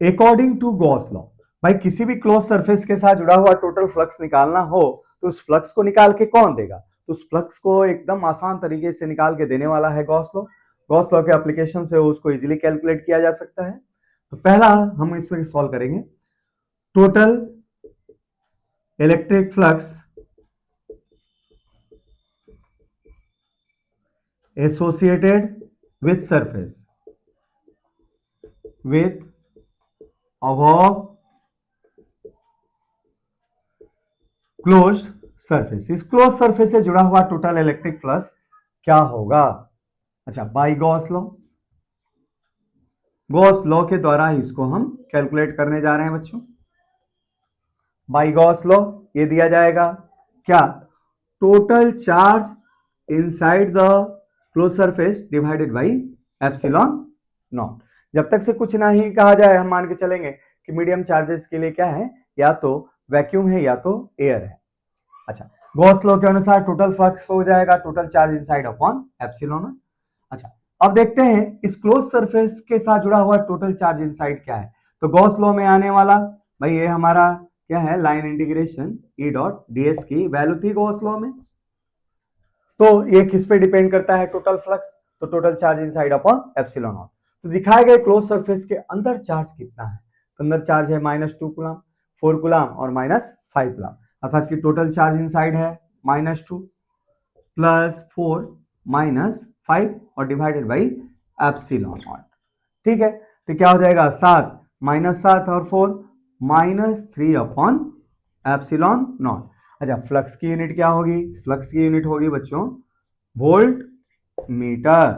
अकॉर्डिंग टू गॉस लॉ, भाई किसी भी क्लोज सरफेस के साथ जुड़ा हुआ टोटल फ्लक्स निकालना हो तो उस फ्लक्स को निकाल के कौन देगा? तो उस फ्लक्स को एकदम आसान तरीके से निकाल के देने वाला है गॉस लॉ। गॉस लॉ के एप्लीकेशन से उसको इजीली कैलकुलेट किया जा सकता है। तो पहला हम इसमें सॉल्व करेंगे, total electric flux associated with surface with above closed surface. इस क्लोज सरफेस से जुड़ा हुआ टोटल इलेक्ट्रिक फ्लक्स क्या होगा? अच्छा, by Gauss law, Gauss law के द्वारा इसको हम कैलकुलेट करने जा रहे हैं बच्चों। बाय गॉस लॉ ये दिया जाएगा क्या? Total charge inside the close surface divided by epsilon not. जब तक से कुछ ना ही कहा जाए हम मान के चलेंगे कि मीडियम चार्जेस के लिए क्या है, या तो वैक्यूम है या तो एयर है। अच्छा, गॉस लॉ के अनुसार टोटल फ्लक्स हो जाएगा total charge inside upon epsilon. अच्छा, अब देखते हैं इस क्लोज सरफेस के साथ जुड़ा हुआ टोटल चार्ज इनसाइड क्या है। तो गॉस लॉ में आने वाला भाई ये हमारा क्या है, line integration E dot DS की वैल्यू थी गॉस लॉ में। तो ये किस पे डिपेंड करता है? Total flux. तो total charge inside upon epsilon naught. तो दिखाए गए क्लोज सरफेस के अंदर चार्ज कितना है? तो अंदर चार्ज है -2 कूलम, 4 कूलम और -5 कूलम, अर्थात कि टोटल चार्ज इनसाइड है -2 +4 -5 और डिवाइडेड बाई एप्सिलॉन नॉट। ठीक है, तो क्या हो जाएगा? 7 -7 और 4 -3 अपॉन एप्सिलॉन नॉट। अच्छा, फ्लक्स की यूनिट क्या होगी? फ्लक्स की यूनिट होगी बच्चों वोल्ट मीटर।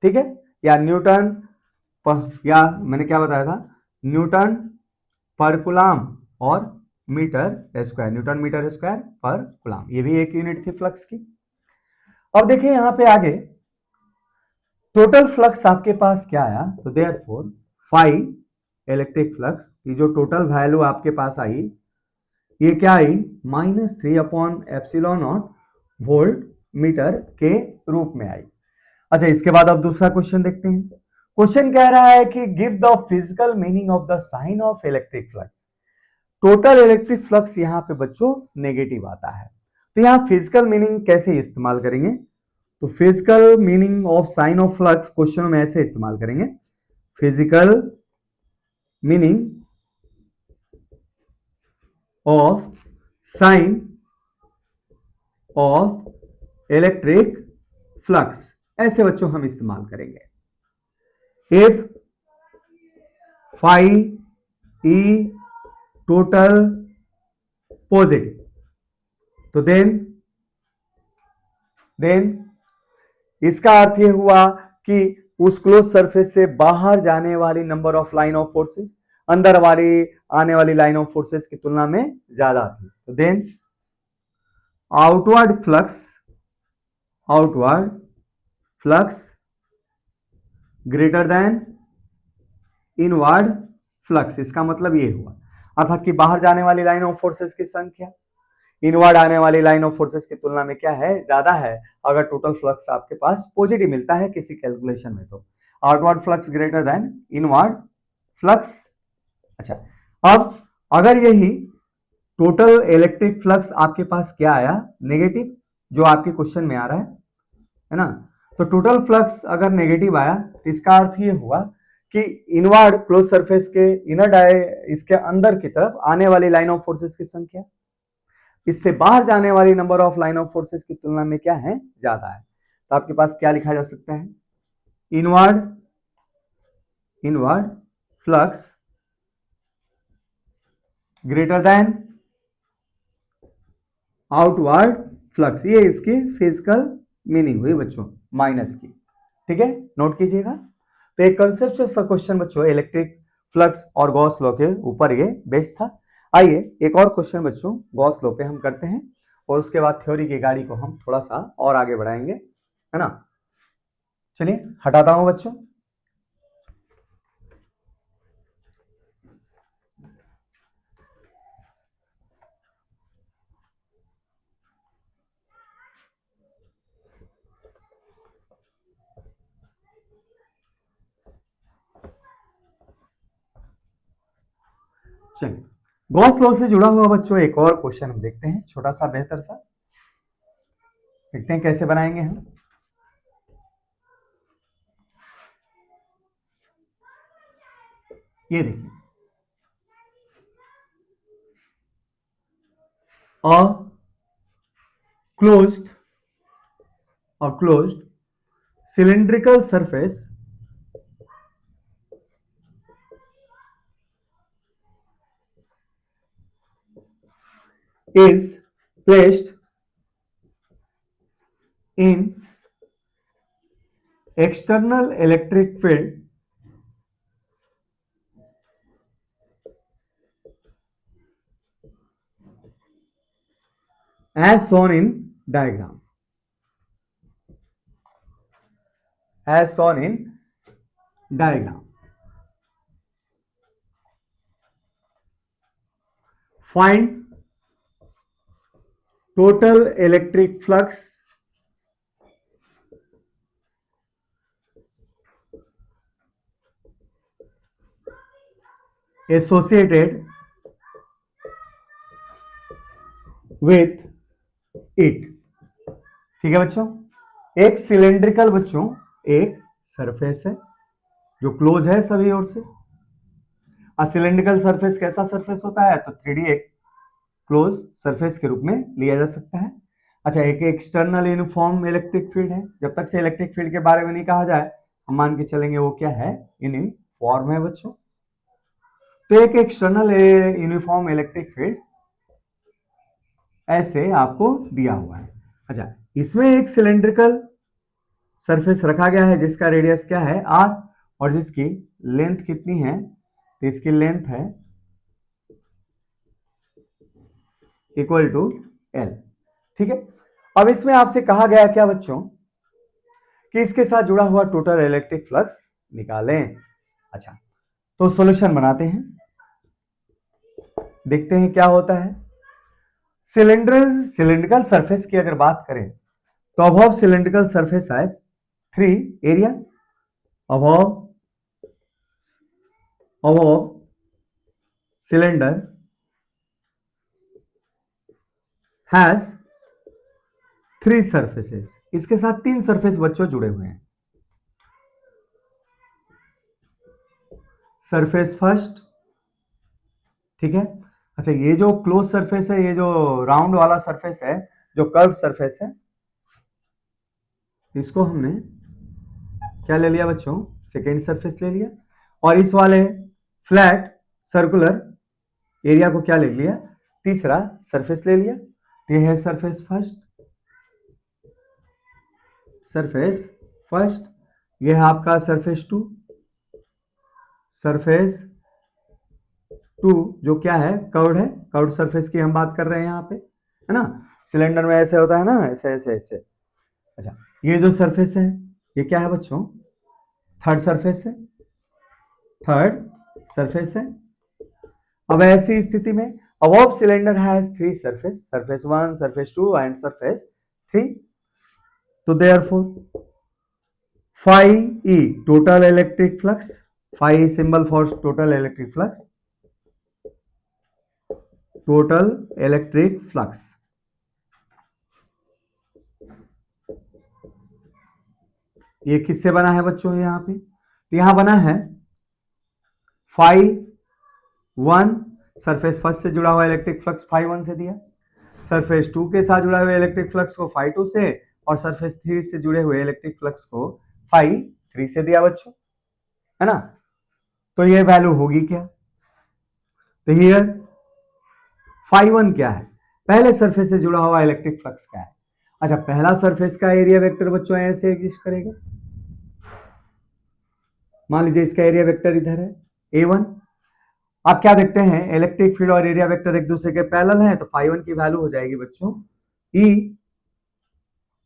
ठीक है, या न्यूटन या मैंने क्या बताया था, न्यूटन पर कूलम और metre square, newton metre square पर कूलम, ये भी एक यूनिट थी फ्लक्स की। अब देखिए यहां पे आगे टोटल फ्लक्स आपके पास क्या आया? तो देयरफॉर फाइव इलेक्ट्रिक फ्लक्स, ये जो टोटल वैल्यू आपके पास आई ये क्या आई? -3 upon epsilon not volt meter के रूप में आई। अच्छा, इसके बाद अब दूसरा क्वेश्चन देखते हैं। क्वेश्चन कह रहा है कि give the physical meaning of the sign of electric flux. Total electric flux यहां पे बच्चों नेगेटिव आता है, तो यहां फिजिकल मीनिंग कैसे इस्तेमाल करेंगे? तो physical meaning of sign of flux question में ऐसे इस्तेमाल करेंगे, physical meaning of sign of electric flux, ऐसे बच्चों हम इस्तेमाल करेंगे। If phi E total positive, तो देन इसका अर्थ यह हुआ कि उस क्लोज सरफेस से बाहर जाने वाली number of line of forces अंदर वाली आने वाली लाइन ऑफ फोर्सेस की तुलना में ज्यादा थी। तो then outward flux greater than inward flux. इसका मतलब ये हुआ, अर्थात कि बाहर जाने वाली लाइन ऑफ फोर्सेस की संख्या इनवर्ड आने वाली लाइन ऑफ फोर्सेस की तुलना में क्या है? ज्यादा है। अगर टोटल फ्लक्स आपके पास पॉजिटिव मिलता है किसी कैलकुलेशन में, तो outward flux greater than inward flux. अच्छा, अब अगर यही टोटल इलेक्ट्रिक फ्लक्स आपके पास क्या आया? नेगेटिव, जो आपके क्वेश्चन में आ रहा है ना। तो टोटल फ्लक्स अगर नेगेटिव आया तो इसका अर्थ ये हुआ कि इनवर्ड क्लोज सरफेस के इनर इसके अंदर की तरफ आने वाली लाइन ऑफ फोर्सेस की संख्या, इससे बाहर जाने वाली number of line of forces की तुलना में क्या है, ज्यादा है। तो आपके पास क्या लिखा जा सकता है, inward flux greater then outward flux, ये इसकी फिजिकल मीनिंग हुई बच्चों, माइनस की। ठीक है, नोट कीजिएगा। तो एक कंसेप्चुअल सा क्वेश्चन बच्चों इलेक्ट्रिक फ्लक्स और गॉस लॉ के ऊपर ये बेस्ड था। आइए एक और क्वेश्चन बच्चों गॉस लॉ पे हम करते हैं, और उसके बाद थ्योरी की गाड़ी को हम थोड़ा सा और आगे बढ़ाएंगे, है ना। चलिए हटाता हूं बच्चों। चलिए गॉस लॉ से जुड़ा हुआ बच्चों एक और क्वेश्चन हम देखते हैं, छोटा सा बेहतर सा, देखते हैं कैसे बनाएंगे हम। ये देखिए, closed cylindrical surface is placed in external electric field as shown in diagram, as shown in diagram. Find total electric flux associated with it. ठीक है बच्चों, एक सिलेंड्रिकल बच्चों एक सरफेस है जो क्लोज है सभी ओर से। सिलेंड्रिकल सरफेस कैसा सरफेस होता है, तो 3D एक क्लोज सरफेस के रूप में लिया जा सकता है। अच्छा, एक एक्सटर्नल यूनिफॉर्म इलेक्ट्रिक फील्ड है, जब तक से इलेक्ट्रिक फील्ड के बारे में नहीं कहा जाए हम मान के चलेंगे वो क्या है, यूनिफॉर्म है बच्चों। तो एक एक्सटर्नल यूनिफॉर्म इलेक्ट्रिक फील्ड ऐसे आपको दिया हुआ है। अच्छा, इसमें एक सिलेंड्रिकल सरफेस रखा गया है जिसका रेडियस क्या है r, और जिसकी लेंथ कितनी है, तो इसकी लेंथ है इक्वल टू l। ठीक है, अब इसमें आपसे कहा गया क्या बच्चों कि इसके साथ जुड़ा हुआ टोटल इलेक्ट्रिक फ्लक्स निकालें। अच्छा, तो सॉल्यूशन बनाते हैं, देखते हैं क्या होता है। सिलेंड्रिकल सरफेस की अगर बात करें तो above cylindrical surface has 3 area, above cylinder has 3 surfaces, इसके साथ 3 सरफेस बच्चों जुड़े हुए हैं। सरफेस फर्स्ट, ठीक है। अच्छा, ये जो क्लोज सरफेस है, ये जो राउंड वाला सरफेस है, जो कर्व सरफेस है, इसको हमने क्या ले लिया बच्चों, सेकेंड सरफेस ले लिया। और इस वाले फ्लैट सर्कुलर एरिया को क्या ले लिया, तीसरा सरफेस ले लिया। ये है सरफेस फर्स्ट, ये है आपका सरफेस टू जो क्या है, कर्व्ड सरफेस की हम बात कर रहे हैं यहाँ पे, है ना। सिलेंडर में ऐसे होता है ना, ऐसे ऐसे ऐसे। अच्छा, ये जो सरफेस है ये क्या है बच्चों, थर्ड सरफेस है। अब ऐसी स्थिति में above cylinder has 3 surface 1, surface 2 and surface 3। तो therefore phi E total electric flux, phi E symbol for total electric flux, ये किससे बना है बच्चों, यहाँ पे तो यहां बना है phi 1, सरफेस फर्स्ट से जुड़ा हुआ इलेक्ट्रिक फ्लक्स phi 1 से दिया, सरफेस 2 के साथ जुड़ा हुआ इलेक्ट्रिक फ्लक्स को फाई 2 से और सरफेस 3 से जुड़े हुए इलेक्ट्रिक फ्लक्स को फाई 3 से दिया बच्चों, है ना। तो ये वैल्यू होगी क्या, तो हियर फाई 1 क्या है, पहले सरफेस से जुड़ा हुआ इलेक्ट्रिक फ्लक्स क्या है। अच्छा, पहला सरफेस का एरिया वेक्टर बच्चों ऐसे एग्जिस्ट करेगा, मान लीजिए इसका एरिया वेक्टर इधर है A1। आप क्या देखते हैं, इलेक्ट्रिक फील्ड और एरिया वेक्टर एक दूसरे के पैरेलल हैं, तो फाई 1 की वैल्यू हो जाएगी बच्चों E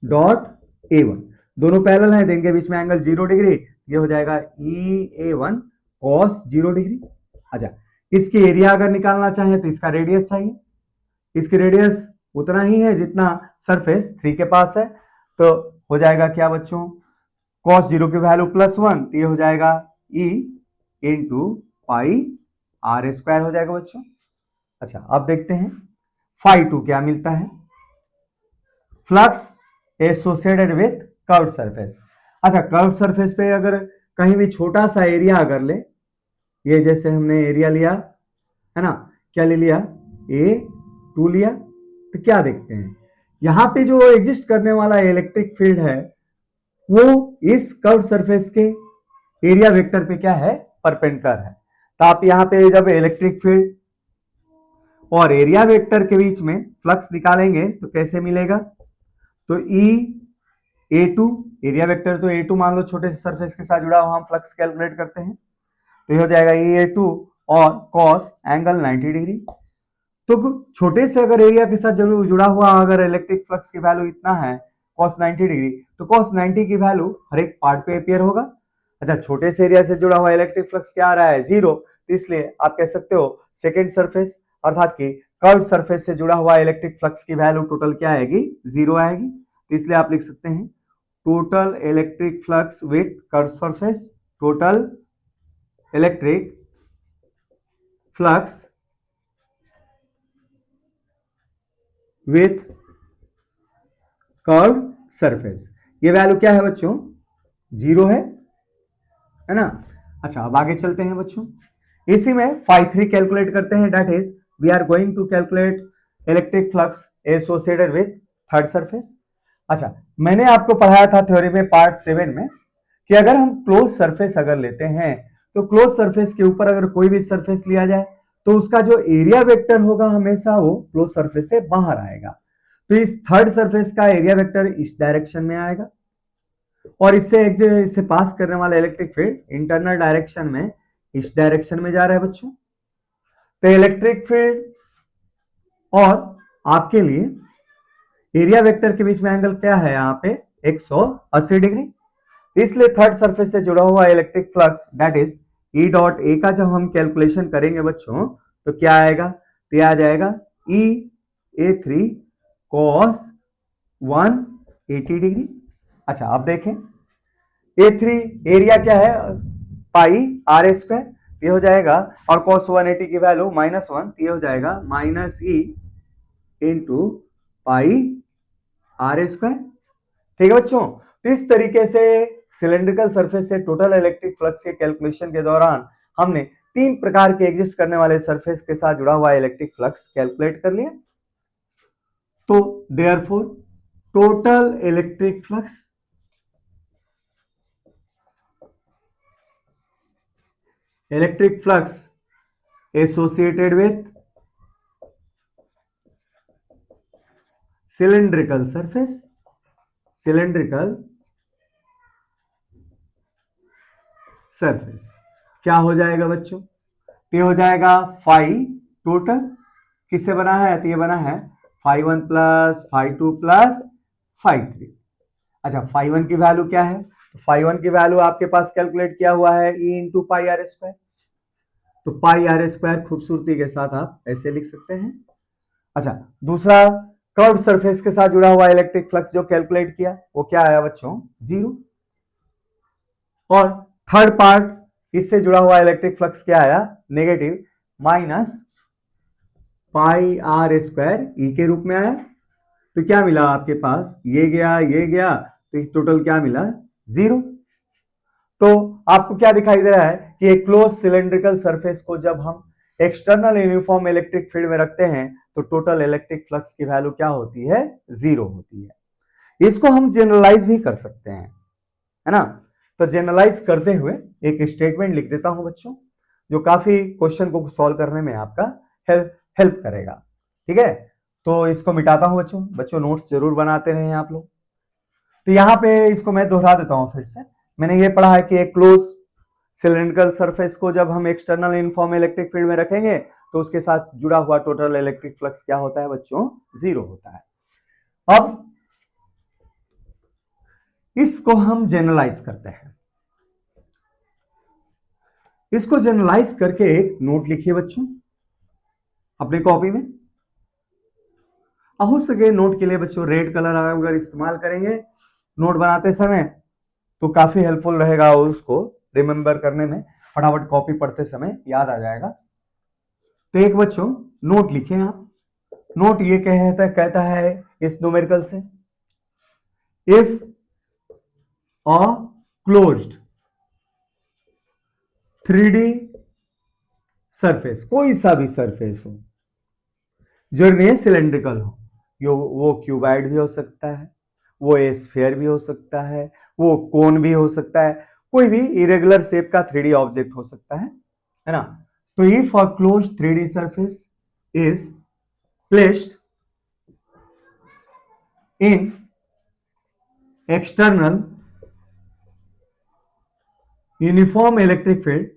डॉट A1। दोनों पैरेलल हैं तो इनके बीच में एंगल 0 डिग्री, ये हो जाएगा EA1 cos 0 डिग्री। अच्छा, इसकी एरिया अगर निकालना चाहें तो इसका रेडियस चाहिए, इसकी रेडियस उतना ही है जितना सरफेस 3 के पास है, तो हो जाएगा क्या बच्चों, cos 0 की वैल्यू +1, तो ये हो जाएगा E into pi R square हो जाएगा बच्चों। अच्छा, अब देखते हैं फाई 2 क्या मिलता है, flux associated with curved surface. अच्छा, कर्व्ड सरफेस पे अगर कहीं भी छोटा सा एरिया अगर ले, ये जैसे हमने एरिया लिया है ना, क्या ले लिया, A2 लिया, तो क्या देखते हैं यहां पे जो एग्जिस्ट करने वाला इलेक्ट्रिक फील्ड है वो इस कर्व्ड सरफेस के एरिया वेक्टर पे क्या है, परपेंडिकुलर है। तो आप यहां पे जब इलेक्ट्रिक फील्ड और एरिया वेक्टर के बीच में फ्लक्स निकालेंगे तो कैसे मिलेगा, तो E A2, एरिया वेक्टर तो A2 मान लो छोटे से सरफेस के साथ जुड़ा हुआ, हम फ्लक्स कैलकुलेट करते हैं, तो ये हो जाएगा EA2 और cos एंगल 90 डिग्री। तो छोटे से अगर एरिया के साथ जरूर जुड़ा हुआ अगर इलेक्ट्रिक फ्लक्स की वैल्यू इतना है cos 90 डिग्री, तो cos 90 की वैल्यू हर एक पार्ट पे अपीयर होगा। अच्छा, छोटे से एरिया से जुड़ा हुआ इलेक्ट्रिक फ्लक्स क्या आ रहा है, 0, इसलिए आप कह सकते हो सेकेंड सरफेस अर्थात कि कर्व सरफेस से जुड़ा हुआ इलेक्ट्रिक फ्लक्स की वैल्यू टोटल क्या आएगी, 0 आएगी। तो इसलिए आप लिख सकते हैं total electric flux with curve surface, total electric flux with curve surface, ये वैल्यू क्या है बच्चों, 0 है ना। अच्छा, अब आगे चलते हैं बच्चों, इसी में फाई 3 कैलकुलेट करते हैं, that is we are going to calculate electric flux associated with third surface. अच्छा, मैंने आपको पढ़ाया था थ्योरी में पार्ट 7 में कि अगर हम क्लोज सरफेस अगर लेते हैं तो क्लोज सरफेस के ऊपर अगर कोई भी सरफेस लिया जाए तो उसका जो एरिया वेक्टर होगा हमेशा वो क्लोज सरफेस से बाहर आएगा। तो इस थर्ड सरफेस का एरिया वेक्टर इस डायरेक्शन में आएगा और इससे पास करने वाला इलेक्ट्रिक फील्ड इंटरनल डायरेक्शन में इस डायरेक्शन में जा रहा है बच्चों। तो इलेक्ट्रिक फील्ड और आपके लिए एरिया वेक्टर के बीच में एंगल क्या है, यहाँ पे 180 डिग्री। इसलिए थर्ड सरफेस से जुड़ा हुआ electric flux that is E dot A का जब हम कैलकुलेशन करेंगे बच्चों तो क्या आएगा, तो आ जाएगा EA3 cos 180 डिग्री। अच्छा, अब देखें A3 एरिया क्या है, पाई R स्क्वायर, ये हो जाएगा, और cos 180 की वैल्यू -1, ये हो जाएगा -E into pi R square. ठीक है बच्चों, तो इस तरीके से सिलेंड्रिकल सरफेस से टोटल इलेक्ट्रिक फ्लक्स के कैलकुलेशन के दौरान हमने 3 प्रकार के एग्जिस्ट करने वाले सरफेस के साथ जुड़ा हुआ इलेक्ट्रिक फ्लक्स कैलकुलेट कर लिया। तो therefore total electric flux associated with cylindrical surface क्या हो जाएगा बच्चों, ये हो जाएगा फाई टोटल, किससे बना है, तो ये बना है phi 1 plus phi 2 plus phi 3। अच्छा, फाई 1 की वैल्यू क्या है, तो फाई 1 की वैल्यू आपके पास कैलकुलेट किया हुआ है E into pi R square. तो पाई R स्क्वायर खूबसूरती के साथ आप ऐसे लिख सकते हैं। अच्छा, दूसरा कर्व्ड सरफेस के साथ जुड़ा हुआ इलेक्ट्रिक फ्लक्स जो कैलकुलेट किया वो क्या आया बच्चों, 0। और थर्ड पार्ट इससे जुड़ा हुआ इलेक्ट्रिक फ्लक्स क्या आया, negative, minus pi R square E के रूप में आया। तो क्या मिला आपके पास, ये गया, तो टोटल क्या मिला, 0। तो आपको क्या दिखाई दे रहा है कि एक क्लोज सिलेंड्रिकल सरफेस को जब हम एक्सटर्नल यूनिफॉर्म इलेक्ट्रिक फील्ड में रखते हैं तो टोटल इलेक्ट्रिक फ्लक्स की वैल्यू क्या होती है, 0 होती है। इसको हम जनरलाइज भी कर सकते हैं, है ना। तो जनरलाइज करते हुए एक स्टेटमेंट लिख देता हूं बच्चों, जो काफी क्वेश्चन को सॉल्व करने में आपका हेल्प करेगा। ठीक है, तो इसको मिटाता हूं बच्चों। बच्चों नोट्स जरूर बनाते रहे आप लोग। तो यहां पे इसको मैं दोहरा देता हूं फिर से। मैंने ये पढ़ा है कि एक क्लोज सिलिंड्रिकल सरफेस को जब हम एक्सटर्नल यूनिफॉर्म इलेक्ट्रिक फील्ड में रखेंगे तो उसके साथ जुड़ा हुआ टोटल इलेक्ट्रिक फ्लक्स क्या होता है बच्चों, 0 होता है। अब इसको हम जनरलाइज करते हैं। इसको जनरलाइज करके एक नोट लिखिए बच्चों अपनी कॉपी में। हो सके नोट के लिए बच्चों रेड कलर अगर इस्तेमाल करेंगे नोट बनाते समय तो काफी हेल्पफुल रहेगा और उसको रिमेंबर करने में फटाफट कॉपी पढ़ते समय याद आ जाएगा। तो एक बच्चों नोट लिखे आप। नोट ये कहता है इस न्यूमेरिकल से, if a closed 3D surface, कोई सा भी सरफेस हो जो नहीं सिलेंड्रिकल हो, वो क्यूबाइड भी हो सकता है, वो स्फीयर भी हो सकता है, वो कोन भी हो सकता है, कोई भी इरेगुलर शेप का 3D ऑब्जेक्ट हो सकता है ना। तो if a closed 3D surface is placed in external uniform electric field,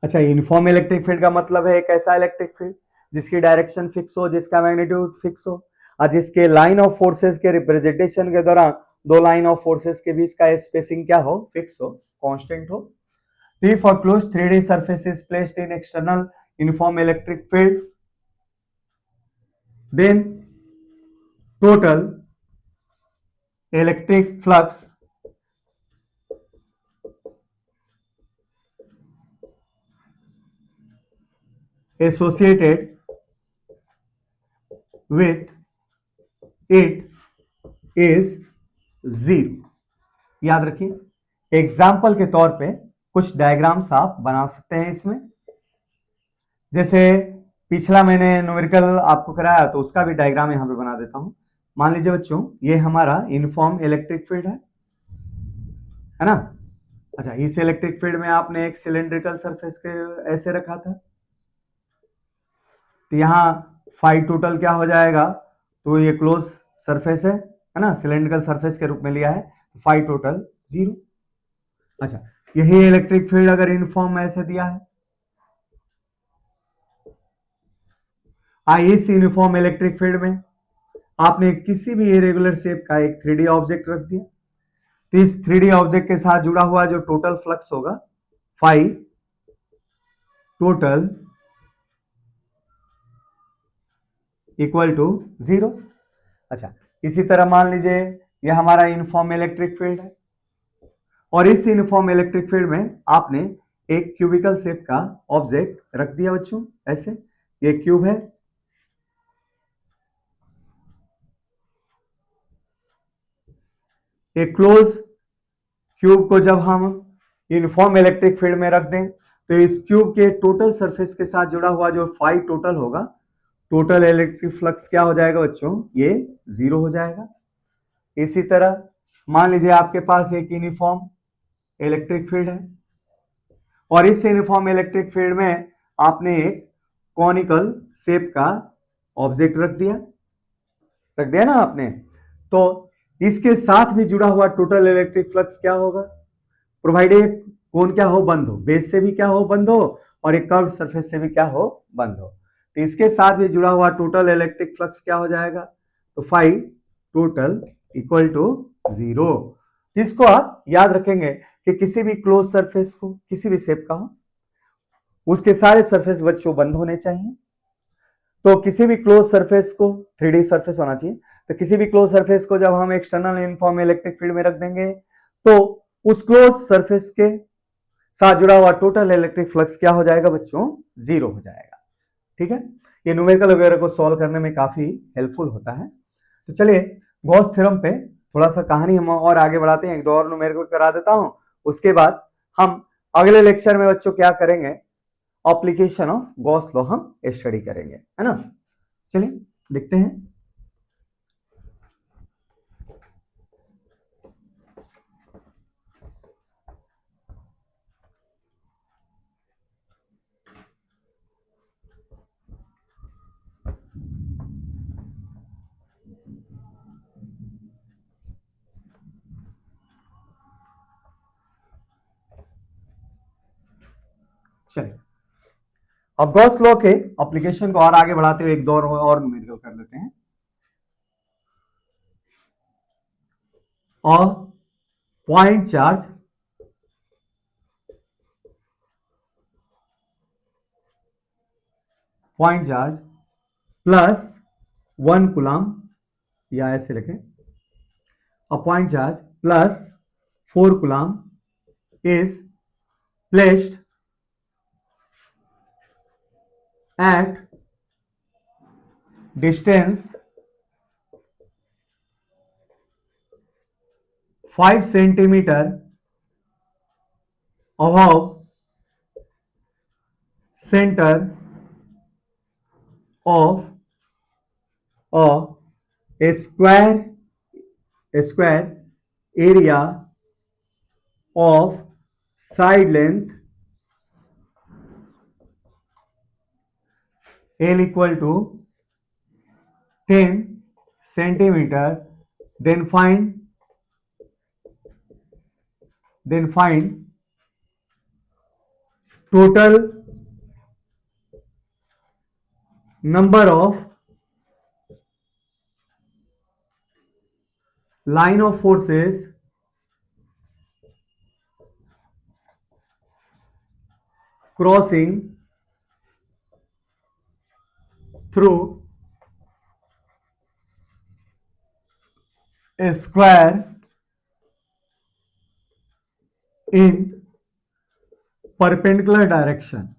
अच्छा यूनिफॉर्म इलेक्ट्रिक फील्ड का मतलब है एक ऐसा इलेक्ट्रिक फील्ड जिसकी डायरेक्शन फिक्स हो, जिसका मैग्नीट्यूड फिक्स हो और जिसके लाइन ऑफ फोर्सेस के रिप्रेजेंटेशन के दौरान दो लाइन ऑफ फोर्सेस के बीच का स्पेसिंग क्या हो, फिक्स हो, कांस्टेंट हो। If a closed 3D surface is placed in external uniform electric field, then total electric flux associated with it is 0। याद रखिए एग्जाम्पल के तौर पे कुछ डायग्राम्स आप बना सकते हैं इसमें। जैसे पिछला मैंने न्यूमेरिकल आपको कराया तो उसका भी डायग्राम यहां पे बना देता हूं। मान लीजिए बच्चों ये हमारा यूनिफॉर्म इलेक्ट्रिक फील्ड है ना। अच्छा इस इलेक्ट्रिक फील्ड में आपने एक सिलेंड्रिकल सरफेस के ऐसे रखा था, तो यहाँ फाई टोटल क्या हो जाएगा, तो ये क्लोज सरफेस है ना, सिलेंड्रिकल सरफेस के रूप में लिया है, फाई टोटल 0। अच्छा यही इलेक्ट्रिक फील्ड अगर यूनिफॉर्म में ऐसे दिया है, इस यूनिफॉर्म इलेक्ट्रिक फील्ड में आपने किसी भी इरेगुलर शेप का एक 3D ऑब्जेक्ट रख दिया, तो इस 3D ऑब्जेक्ट के साथ जुड़ा हुआ जो टोटल फ्लक्स होगा फाई टोटल इक्वल टू 0। अच्छा इसी तरह मान लीजिए यह हमारा यूनिफॉर्म इलेक्ट्रिक फील्ड है और इस यूनिफॉर्म इलेक्ट्रिक फील्ड में आपने एक क्यूबिकल शेप का ऑब्जेक्ट रख दिया बच्चों ऐसे, ये क्यूब है। एक क्लोज क्यूब को जब हम यूनिफॉर्म इलेक्ट्रिक फील्ड में रख दें तो इस क्यूब के टोटल सरफेस के साथ जुड़ा हुआ जो फाई टोटल होगा, टोटल इलेक्ट्रिक फ्लक्स क्या हो जाएगा बच्चों, ये 0 हो जाएगा। इसी तरह मान लीजिए आपके पास एक यूनिफॉर्म इलेक्ट्रिक फील्ड है और इस यूनिफॉर्म इलेक्ट्रिक फील्ड में आपने एक कॉनिकल शेप का ऑब्जेक्ट रख दिया ना आपने, तो इसके साथ भी जुड़ा हुआ टोटल इलेक्ट्रिक फ्लक्स क्या होगा, प्रोवाइडेड कोन क्या हो, बंद हो, बेस से भी क्या हो, बंद हो, और एक कर्व सरफेस से भी क्या हो, बंद हो। तो इसके साथ भी जुड़ा हुआ टोटल इलेक्ट्रिक फ्लक्स क्या हो जाएगा, तो फाई टोटल इक्वल टू 0। इसको आप याद रखेंगे कि किसी भी क्लोज सरफेस को किसी भी शेप का हो उसके सारे सरफेस बच्चों बंद होने चाहिए। तो किसी भी क्लोज सरफेस को 3D सरफेस होना चाहिए, तो किसी भी क्लोज सरफेस को जब हम एक्सटर्नल यूनिफॉर्म इलेक्ट्रिक फील्ड में रख देंगे तो उस क्लोज सरफेस के साथ जुड़ा हुआ टोटल इलेक्ट्रिक फ्लक्स क्या हो जाएगा बच्चों, 0 हो जाएगा। ठीक है, ये न्यूमेरिकल वगैरह को सॉल्व करने में काफी हेल्पफुल होता है। तो चलिए गॉस थ्योरम पे थोड़ा सा कहानी हम और आगे बढ़ाते हैं, एक दो और न्यूमेरिकल करा देता हूं, उसके बाद हम अगले लेक्चर में बच्चों क्या करेंगे, एप्लीकेशन ऑफ गॉस लॉ हम स्टडी करेंगे, है ना। चलिए देखते हैं। चलिए अब गॉस लॉ के एप्लीकेशन को और आगे बढ़ाते हुए एक दो और न्यूमेरिकल कर लेते हैं। और पॉइंट चार्ज प्लस 1 कूलम, या ऐसे लिखें, a point charge plus 4 coulomb is placed at distance 5 centimeter above center of a square area of side length L equal to 10 centimeter. Then find total number of line of forces crossing through a square in perpendicular direction.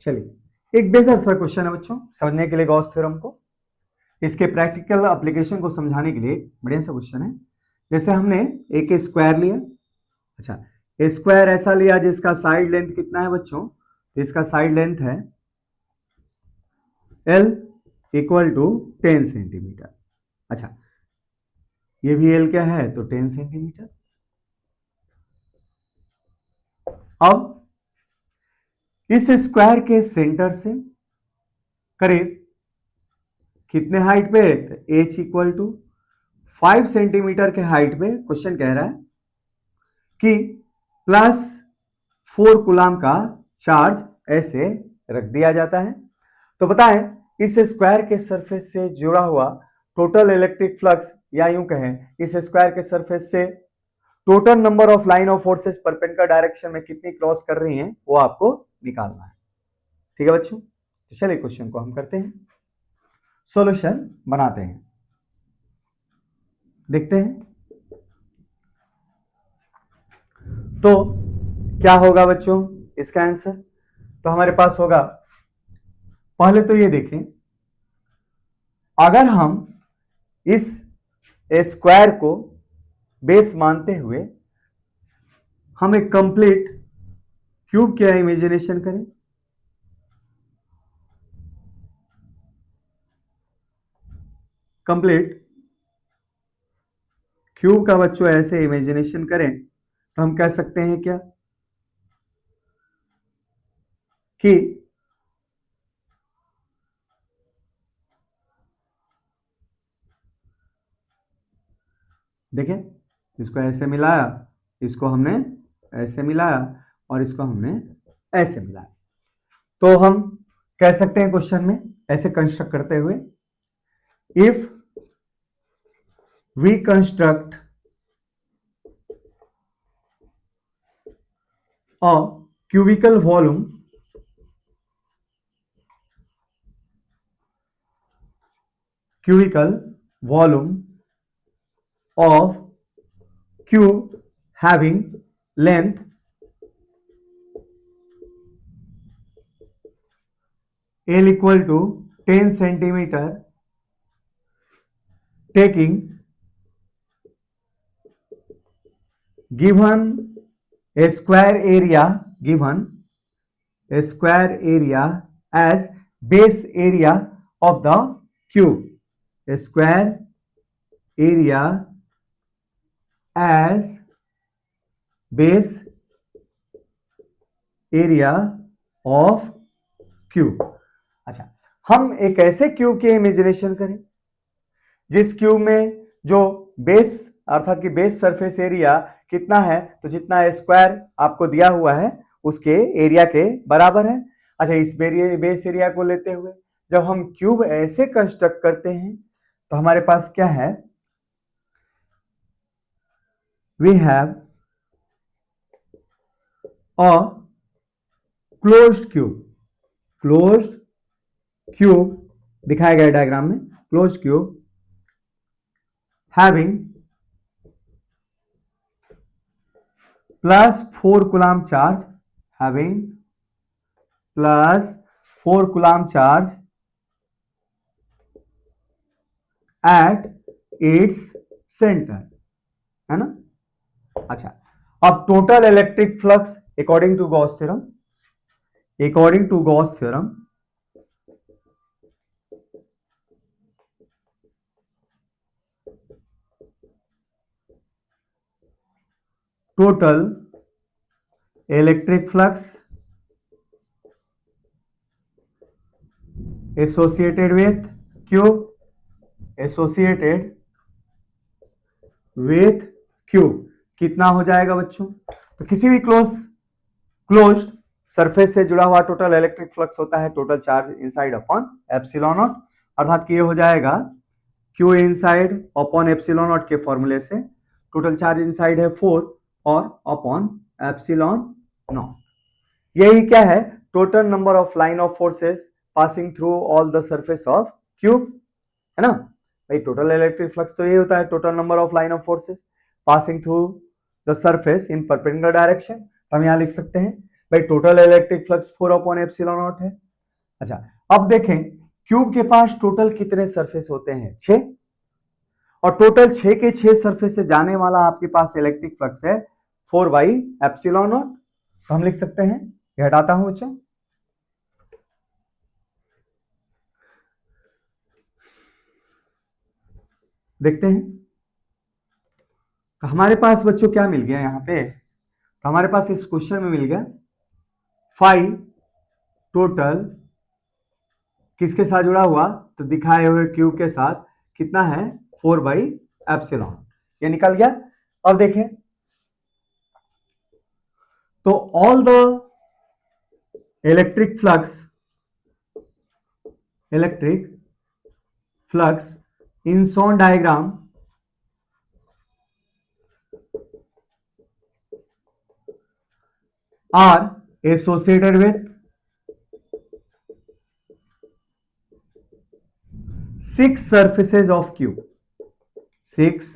चलिए एक बेहतर सा क्वेश्चन है बच्चों, समझने के लिए गॉस थ्योरम को, इसके प्रैक्टिकल एप्लीकेशन को समझाने के लिए बढ़िया सा क्वेश्चन है। जैसे हमने एक स्क्वायर लिया, अच्छा स्क्वायर ऐसा लिया जिसका साइड लेंथ कितना है बच्चों, तो इसका साइड लेंथ है L इक्वल टू 10 सेंटीमीटर। अच्छा ये भी L क्या है, तो 10 सेंटीमीटर। अब इस स्क्वायर के सेंटर से करीब कितने हाइट पे, H इक्वल टू 5 सेंटीमीटर के हाइट पे क्वेश्चन कह रहा है कि प्लस 4 कूलम का चार्ज ऐसे रख दिया जाता है। तो बताएं इस स्क्वायर के सरफेस से जुड़ा हुआ टोटल इलेक्ट्रिक फ्लक्स, या यूं कहें इस स्क्वायर के सरफेस से total number of line of forces perpendicular direction में कितनी क्रॉस कर रही हैं वो आपको निकालना है। ठीक है बच्चों, तो चलिए क्वेश्चन को हम करते हैं, सॉल्यूशन बनाते हैं, देखते हैं। तो क्या होगा बच्चों इसका आंसर, तो हमारे पास होगा, पहले तो ये देखें, अगर हम इस स्क्वायर को बेस मानते हुए हम एक कंप्लीट क्यूब क्या इमेजिनेशन करें, कंप्लीट क्यूब का बच्चों ऐसे इमेजिनेशन करें तो हम कह सकते हैं क्या कि देखें इसको ऐसे मिलाया, इसको हमने ऐसे मिलाया और इसको हमने ऐसे मिलाया, तो हम कह सकते हैं क्वेश्चन में ऐसे कंस्ट्रक्ट करते हुए, if we construct a cubical volume of cube having length L equal to 10 centimeter, taking given a square area as base area of the cube. A square area as base area of cube. अच्छा, हम एक ऐसे क्यूब की इमेजिनेशन करें जिस क्यूब में जो बेस अर्थात कि बेस सरफेस एरिया कितना है, तो जितना स्क्वायर आपको दिया हुआ है उसके एरिया के बराबर है। अच्छा, इस बेस एरिया को लेते हुए जब हम क्यूब ऐसे कंस्ट्रक्ट करते हैं तो हमारे पास क्या है, we have a closed cube दिखाया गया डायग्राम में, closed cube having plus 4 coulomb charge, having plus 4 coulomb charge at its center, है ना। अच्छा, अब total electric flux according to Gauss theorem total electric flux associated with cube कितना हो जाएगा बच्चों, तो किसी भी क्लोज्ड सरफेस से जुड़ा हुआ टोटल इलेक्ट्रिक फ्लक्स होता है total charge inside upon epsilon not, अर्थात कि ये हो जाएगा Q inside upon epsilon not के फॉर्मूले से टोटल चार्ज इनसाइड है 4 और अपॉन एप्सिलॉन नॉट। यही क्या है, total number of line of forces passing through all the surface of cube, है ना भाई। टोटल इलेक्ट्रिक फ्लक्स तो ये होता है total number of line of forces passing through the surface in perpendicular direction. हम यहां लिख सकते हैं भाई total electric flux 4 upon epsilon not है। अच्छा, अब देखें क्यूब के पास टोटल कितने सरफेस होते हैं, 6, और टोटल 6 के 6 सरफेस से जाने वाला आपके पास इलेक्ट्रिक फ्लक्स है 4 बाई एप्सिलॉन नॉट। तो हम लिख सकते हैं, ये हटाता हूं बच्चों, देखते हैं तो हमारे पास बच्चों क्या मिल गया यहां पे, तो हमारे पास इस क्वेश्चन में मिल गया 5 टोटल किसके साथ जुड़ा हुआ, तो दिखाए हुए क्यूब के साथ कितना है 4 बाई एप्सिलॉन, ये निकल गया। अब देखें तो all the electric flux in shown diagram are associated with 6 surfaces of cube, 6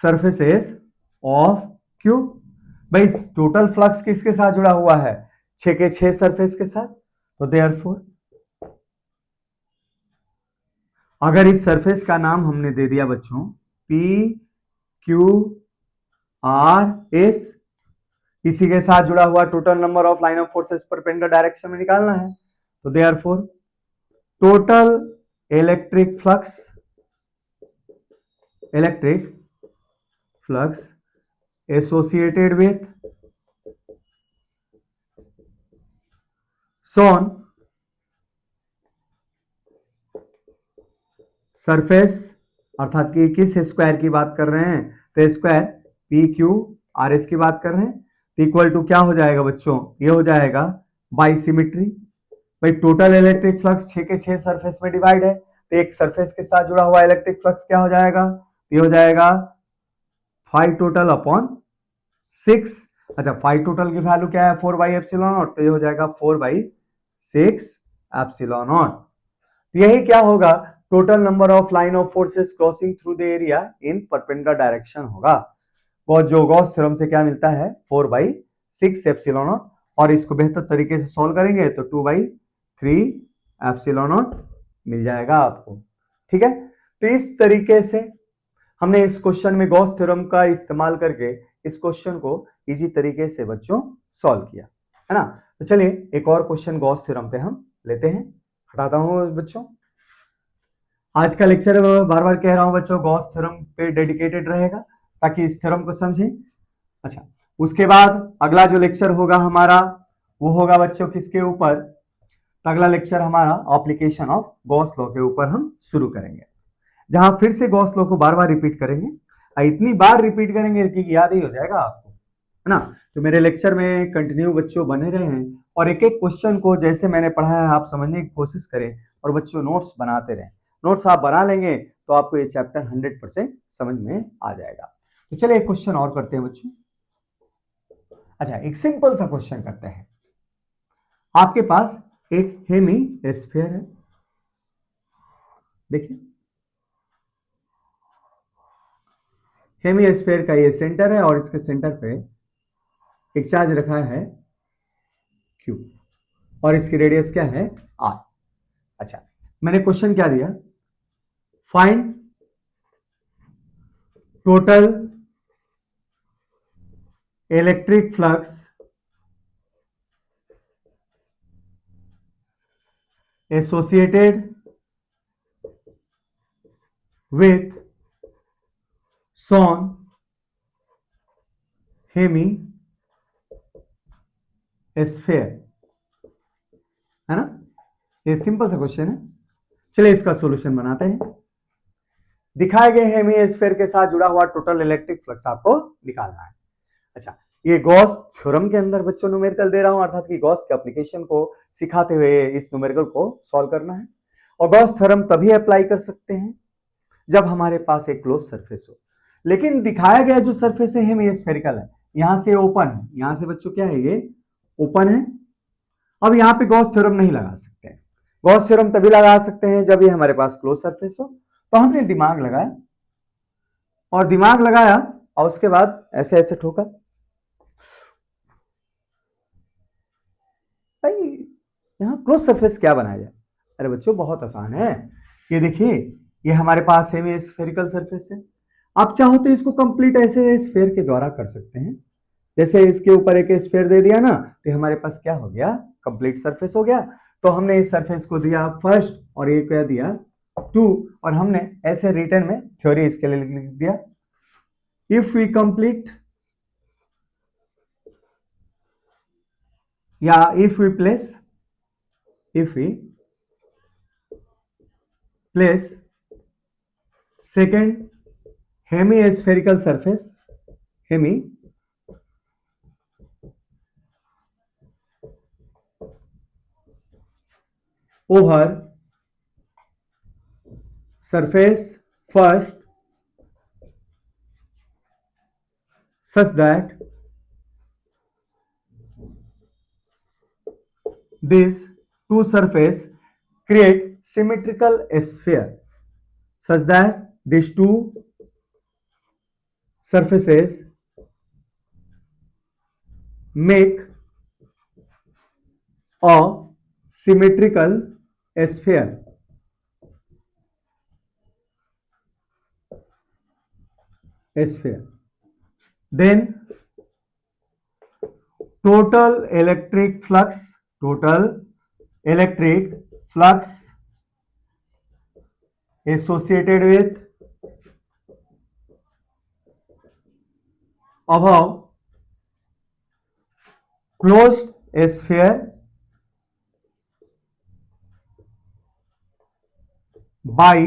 surfaces of cube। भाई टोटल फ्लक्स किसके साथ जुड़ा हुआ है, 6 के 6 सरफेस के साथ, तो देयरफॉर अगर इस सरफेस का नाम हमने दे दिया बच्चों P Q R S, इसी के साथ जुड़ा हुआ total number of line of forces perpendicular direction में निकालना है, तो therefore total electric flux associated with shown surface, अर्थात कि किस स्क्वायर की बात कर रहे हैं, तो square P Q R S की बात कर रहे हैं, इक्वल टू क्या हो जाएगा बच्चों, ये हो जाएगा बाई सिमिट्री। भाई टोटल इलेक्ट्रिक फ्लक्स 6 के 6 सरफेस में डिवाइड है, तो एक सरफेस के साथ जुड़ा हुआ इलेक्ट्रिक फ्लक्स क्या हो जाएगा, ये हो जाएगा 5 टोटल अपॉन 6। अच्छा, 5 टोटल की वैल्यू क्या है 4 बाई एप्सिलॉन नॉट, तो ये हो जाएगा 4 बाई 6 एप्सिलॉन नॉट। यही क्या होगा, total number of line of forces crossing through the area in perpendicular direction होगा। और जो गॉस थ्योरम से क्या मिलता है 4 बाई 6 एप्सिलॉन नॉट, और इसको बेहतर तरीके से सॉल्व करेंगे तो 2 बाई 3 एप्सिलॉन नॉट मिल जाएगा आपको। ठीक है, तो इस तरीके से हमने इस क्वेश्चन में गॉस थ्योरम का इस्तेमाल करके इस क्वेश्चन को इजी तरीके से बच्चों सॉल्व किया है ना। तो चलिए एक और क्वेश्चन गॉस थ्योरम पे हम लेते हैं। हटाता हूं बच्चों, आज का लेक्चर बार बार कह रहा हूं बच्चों गॉस थ्योरम पे डेडिकेटेड रहेगा ताकि इस थ्योरम को समझें। अच्छा, उसके बाद अगला जो लेक्चर होगा हमारा वो होगा बच्चों किसके ऊपर, तो अगला लेक्चर हमारा एप्लीकेशन ऑफ गॉस लॉ के ऊपर हम शुरू करेंगे, जहां फिर से गॉस लॉ को बार बार रिपीट करेंगे। इतनी बार रिपीट करेंगे कि याद ही हो जाएगा आपको, है ना। तो मेरे लेक्चर में कंटिन्यू बच्चों बने रहें और एक एक क्वेश्चन को जैसे मैंने पढ़ा है आप समझने की कोशिश करें और बच्चों नोट्स बनाते रहें। नोट्स आप बना लेंगे तो आपको ये चैप्टर 100% समझ में आ जाएगा। तो चलिए एक क्वेश्चन और करते हैं बच्चों। अच्छा, एक सिंपल सा क्वेश्चन करते हैं। आपके पास एक हेमी स्फीयर है, देखिए हेमी स्फीयर का ये सेंटर है और इसके सेंटर पे एक चार्ज रखा है Q और इसकी रेडियस क्या है R। अच्छा, मैंने क्वेश्चन क्या दिया, find total electric flux associated with shown hemisphere, है ना। ये सिंपल सा क्वेश्चन है। चलिए इसका सॉल्यूशन बनाते हैं। दिखाए गए हेमी स्फीयर के साथ जुड़ा हुआ टोटल इलेक्ट्रिक फ्लक्स आपको निकालना है। अच्छा, ये गॉस थ्योरम के अंदर बच्चों न्यूमेरिकल दे रहा हूं, अर्थात कि गॉस के एप्लीकेशन को सिखाते हुए इस न्यूमेरिकल को सॉल्व करना है। और गॉस थ्योरम तभी अप्लाई कर सकते हैं जब हमारे पास एक क्लोज सरफेस हो। लेकिन दिखाया गया जो सरफेस है हेमी स्फेरिकल है, यहां से ओपन है, यहां से बच्चों क्या है ये ओपन है। अब यहां पे गॉस थ्योरम नहीं लगा सकते हैं। गॉस थ्योरम तभी लगा सकते हैं जब ये हमारे पास क्लोज सरफेस हो। तो हमने दिमाग लगाया और दिमाग लगाया और उसके बाद ऐसे ऐसे ठोका। भाई यहां क्लोज सरफेस क्या बनाया जाए, अरे बच्चों बहुत आसान है। ये देखिए ये हमारे पास सेमी स्फेरिकल सरफेस है। आप चाहो तो इसको कंप्लीट ऐसे स्फेयर के द्वारा कर सकते हैं। जैसे इसके ऊपर एक स्फेयर दे दिया ना, तो हमारे पास क्या हो गया, कंप्लीट सरफेस हो गया। तो हमने इस सरफेस को दिया फर्स्ट और ये क्या दिया 2, और हमने ऐसे रिटर्न में थ्योरी इसके लिए लिख दिया, इफ वी कंप्लीट या if we place second hemispherical surface hemi over surface first such that these two surface create symmetrical sphere such that these two surfaces make a symmetrical sphere. Then total electric flux associated with above closed sphere by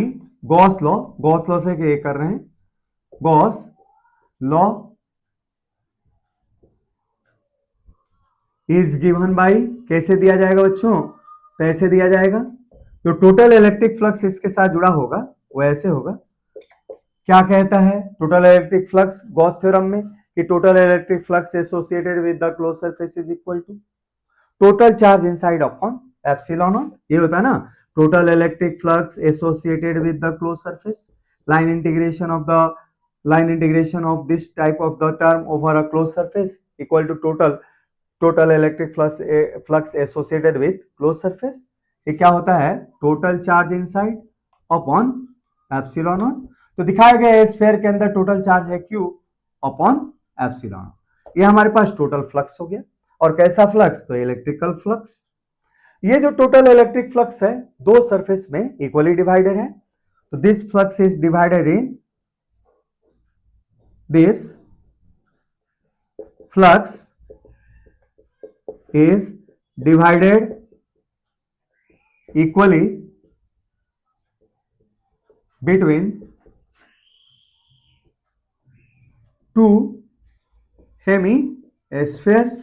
Gauss law से ये कर रहे हैं, Gauss law is given by, कैसे दिया जाएगा बच्चों, तो ऐसे दिया जाएगा। जो टोटल इलेक्ट्रिक फ्लक्स इसके साथ जुड़ा होगा वो ऐसे होगा। क्या कहता है total electric flux Gauss theorem में, कि total electric flux associated with the close surface is equal to total charge inside upon epsilon naught. ये होता है ना total electric flux associated with the close surface, line integration of this type of the term over a closed surface equal to total electric flux associated with closed surface ये क्या होता है, total charge inside upon epsilon naught. तो दिखाया गया है स्फीयर के अंदर टोटल चार्ज है Q अपॉन एप्सिलॉन। ये हमारे पास टोटल फ्लक्स हो गया। और कैसा फ्लक्स, तो इलेक्ट्रिकल फ्लक्स। ये जो टोटल इलेक्ट्रिक फ्लक्स है दो सरफेस में इक्वली डिवाइडेड है, तो this flux is divided in this flux is divided equally between two हेमीस्फीयर्स,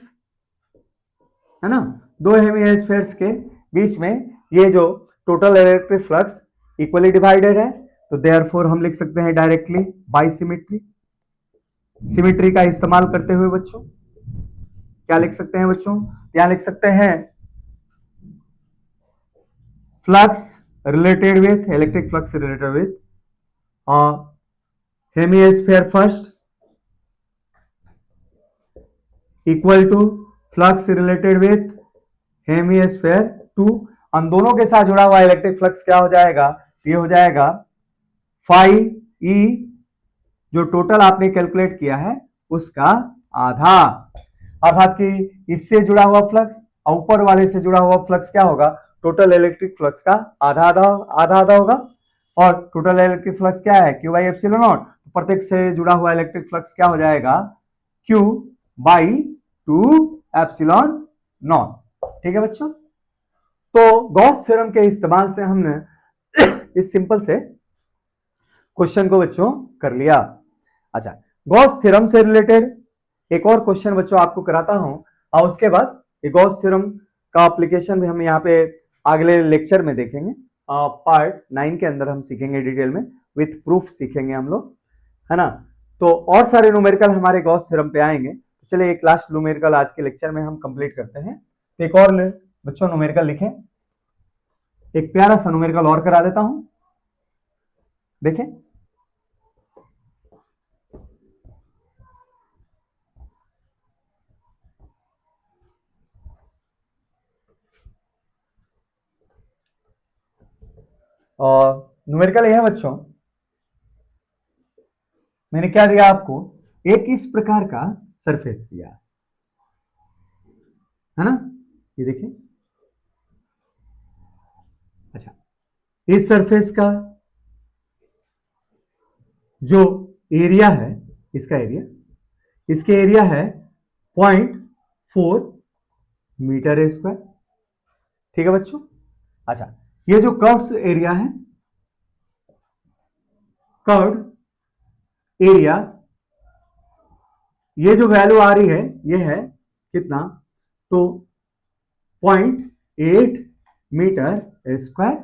है ना। दो हेमीस्फीयर्स के बीच में ये जो total electric flux equally divided है, तो देयरफॉर हम लिख सकते हैं डायरेक्टली बाय सिमेट्री। सिमेट्री का इस्तेमाल करते हुए बच्चों क्या लिख सकते हैं बच्चों, क्या लिख सकते हैं, flux related with electric flux related with hemisphere first equal to flux related with hemisphere two. उन दोनों के साथ जुड़ा हुआ इलेक्ट्रिक फ्लक्स क्या हो जाएगा, ये हो जाएगा फाई ई, जो टोटल आपने कैलकुलेट किया है उसका आधा। अर्थात कि इससे जुड़ा हुआ फ्लक्स और ऊपर वाले से जुड़ा हुआ फ्लक्स क्या होगा, टोटल इलेक्ट्रिक फ्लक्स का आधा आधा आधा आधा होगा। और टोटल इलेक्ट्रिक फ्लक्स क्या है, Q बाई एप्सिलॉन नॉट। प्रत्येक से जुड़ा हुआ इलेक्ट्रिक फ्लक्स क्या हो जाएगा, Q बाई 2 एप्सिलॉन नॉट। ठीक है बच्चों, तो गॉस थ्योरम के इस्तेमाल से हमने इस सिंपल से क्वेश्चन को बच्चों कर लिया। अच्छा, गॉस थ्योरम से रिलेटेड एक और क्वेश्चन बच्चों आपको कराता हूं, और उसके बाद गॉस थ्योरम का एप्लीकेशन भी हम यहाँ पे अगले लेक्चर में देखेंगे। पार्ट 9 के अंदर हम सीखेंगे डिटेल में, विथ प्रूफ सीखेंगे हम लोग, है ना। तो और सारे न्यूमेरिकल हमारे गॉस थ्योरम पे आएंगे। तो चलिए एक लास्ट न्यूमेरिकल आज के लेक्चर में हम कंप्लीट करते हैं। तो एक और बच्चों न्यूमेरिकल लिखें, एक प्यारा सा न्यूमेरिकल और करा देता हूं, देखें। और न्यूमेरिकल यह है बच्चों, मैंने क्या दिया आपको, एक इस प्रकार का सरफेस दिया है ना, ये देखिए। अच्छा, इस सरफेस का जो एरिया है, इसका एरिया, इसके एरिया है 0.4 मीटर स्क्वायर। ठीक है बच्चों। अच्छा, ये जो कर्व्स एरिया है, कर्व एरिया, ये जो वैल्यू आ रही है ये है कितना, तो 0.8 मीटर स्क्वायर।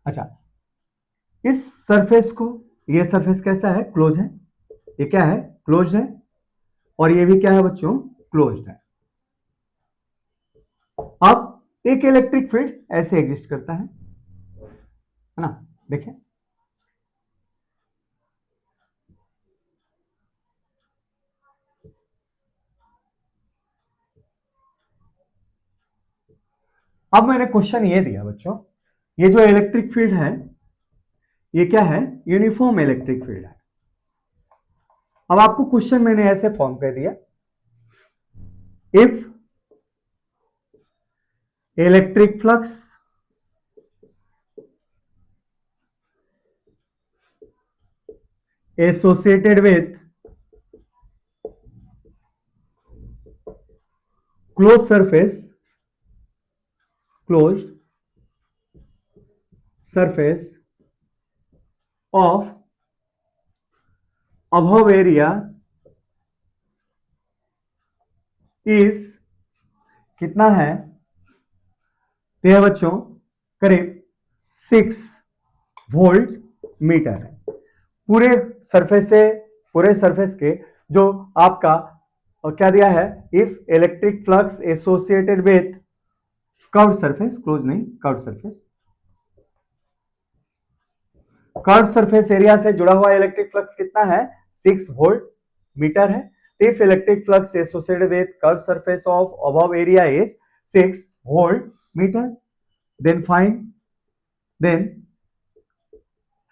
अच्छा, इस सरफेस को, ये सरफेस कैसा है, क्लोज है, ये क्या है, क्लोज है, और ये भी क्या है बच्चों, क्लोज है। अब एक इलेक्ट्रिक फील्ड ऐसे एग्जिस्ट करता है ना, देखिए। अब मैंने क्वेश्चन ये दिया बच्चों, ये जो इलेक्ट्रिक फील्ड है ये क्या है, यूनिफॉर्म इलेक्ट्रिक फील्ड है। अब आपको क्वेश्चन मैंने ऐसे फॉर्म कर दिया, if electric flux associated with closed surface of above area is कितना है, तो यह बच्चों करीब 6 वोल्ट मीटर है। पूरे सरफेस के जो आपका क्या दिया है, if electric flux associated with curve surface, close नहीं, कर्व सरफेस एरिया से जुड़ा हुआ इलेक्ट्रिक फ्लक्स कितना है, 6 वोल्ट मीटर है। If electric flux associated with curve surface of above area is 6 volt meter, then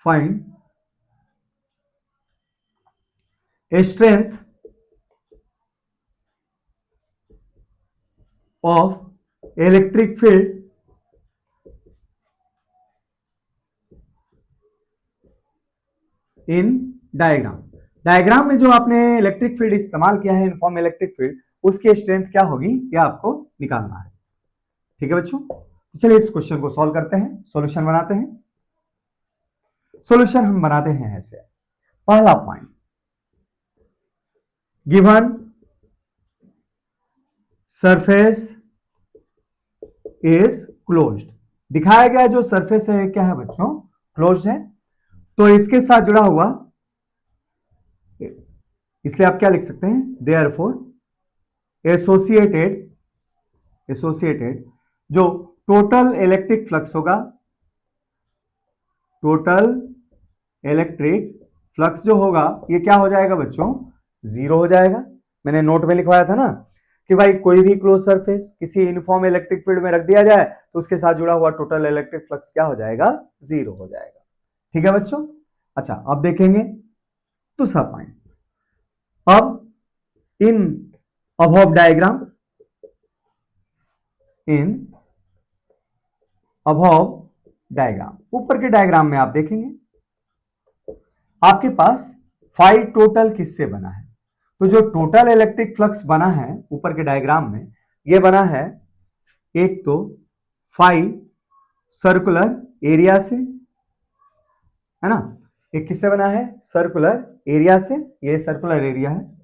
find a strength of electric field in diagram. Diagram में जो आपने इलेक्ट्रिक फील्ड इस्तेमाल किया है, यूनिफॉर्म इलेक्ट्रिक फील्ड, उसकी स्ट्रेंथ क्या होगी यह आपको निकालना है। ठीक है बच्चों, तो चलिए इस क्वेश्चन को सॉल्व करते हैं, सॉल्यूशन बनाते हैं। सॉल्यूशन हम बनाते हैं ऐसे। पहला point, given surface is closed, दिखाया गया जो सरफेस है क्या है बच्चों, क्लोज्ड है। तो इसके साथ जुड़ा हुआ, इसलिए आप क्या लिख सकते हैं, देयरफॉर एसोसिएटेड जो टोटल इलेक्ट्रिक फ्लक्स होगा, टोटल इलेक्ट्रिक फ्लक्स जो होगा ये क्या हो जाएगा बच्चों, जीरो हो जाएगा। मैंने नोट में लिखवाया था ना कि भाई कोई भी क्लोज सरफेस किसी यूनिफॉर्म इलेक्ट्रिक फील्ड में रख दिया जाए तो उसके साथ जुड़ा हुआ टोटल इलेक्ट्रिक फ्लक्स क्या हो जाएगा, जीरो हो जाएगा। ठीक है बच्चों। अच्छा, अब देखेंगे दूसरा पॉइंट। अब in above diagram, in above diagram, ऊपर के डायग्राम में आप देखेंगे आपके पास फाई टोटल किससे बना है। तो जो टोटल इलेक्ट्रिक फ्लक्स बना है ऊपर के डायग्राम में, ये बना है एक तो फाई सर्कुलर एरिया से, है ना, एक किससे बना है, सर्कुलर एरिया से, ये सर्कुलर एरिया है।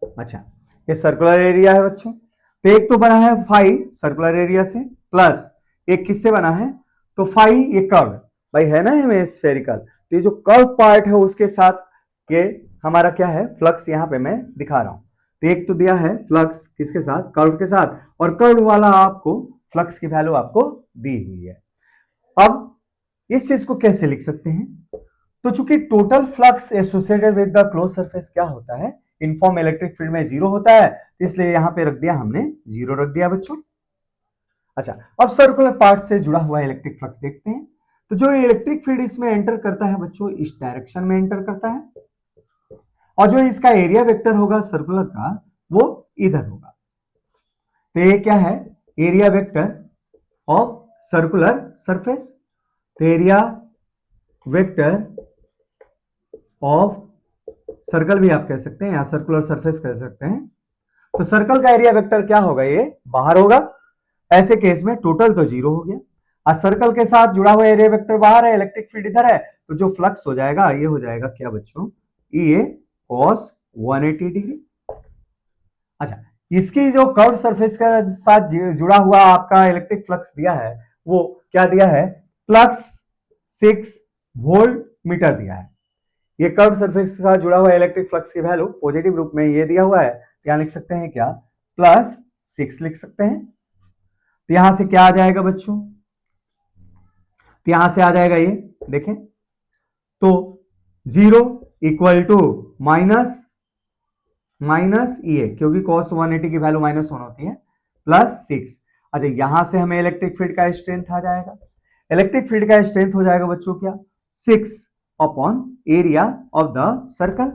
अच्छा, ये सर्कुलर एरिया है बच्चों। तो एक तो बना है फाई सर्कुलर एरिया से, प्लस एक किससे बना है, तो फाई ये कर्व भाई है ना हमें स्फेरिकल, तो ये जो कर्व पार्ट है उसके साथ ये हमारा क्या है, फ्लक्स यहां पे मैं दिखा रहा हूं। तो एक तो दिया है फ्लक्स किसके साथ, कर्व के साथ, और कर्व वाला आपको फ्लक्स की वैल्यू आपको दी हुई है। अब इस चीज को कैसे लिख सकते हैं, तो चूंकि total flux associated with the close surface क्या होता है, यूनिफॉर्म इलेक्ट्रिक फील्ड में जीरो होता है, इसलिए यहां पे रख दिया हमने, जीरो रख दिया बच्चों। अच्छा, अब सर्कुलर पार्ट से जुड़ा हुआ इलेक्ट्रिक फ्लक्स देखते हैं। तो जो इलेक्ट्रिक फील्ड इसमें एंटर करता है बच्चों, इस डायरेक्शन में एंटर करता है, और जो इसका एरिया वेक्टर होगा सर्कुलर का, वो इधर होगा। तो ये क्या है, area vector of circular surface, तो एरिया वेक्टर ऑफ सर्कल भी आप कह सकते हैं, या सर्कुलर सरफेस कह सकते हैं। तो सर्कल का एरिया वेक्टर क्या होगा, ये बाहर होगा। ऐसे केस में टोटल तो जीरो हो गया, और सर्कल के साथ जुड़ा हुआ एरिया वेक्टर बाहर है, इलेक्ट्रिक फील्ड इधर है, तो जो फ्लक्स हो जाएगा ये हो जाएगा क्या बच्चों, ये cos 180 डिग्री। अच्छा, इसकी जो कर्व सरफेस के साथ जुड़ा हुआ आपका इलेक्ट्रिक फ्लक्स दिया है, वो क्या दिया है, +6 वोल्ट मीटर दिया है। ये कर्व सरफेस के साथ जुड़ा हुआ इलेक्ट्रिक फ्लक्स की वैल्यू पॉजिटिव रूप में ये दिया हुआ है, यहां लिख सकते हैं क्या, +6 लिख सकते हैं। तो यहां से क्या आ जाएगा बच्चों, तो यहां से आ जाएगा ये देखें, तो 0 इक्वल टू माइनस ये, क्योंकि cos 180 की वैल्यू -1 होती है, +6। अच्छा, यहां से हमें इलेक्ट्रिक फील्ड का स्ट्रेंथ आ जाएगा। इलेक्ट्रिक फील्ड का स्ट्रेंथ हो जाएगा बच्चों क्या, 6 upon area of the circle.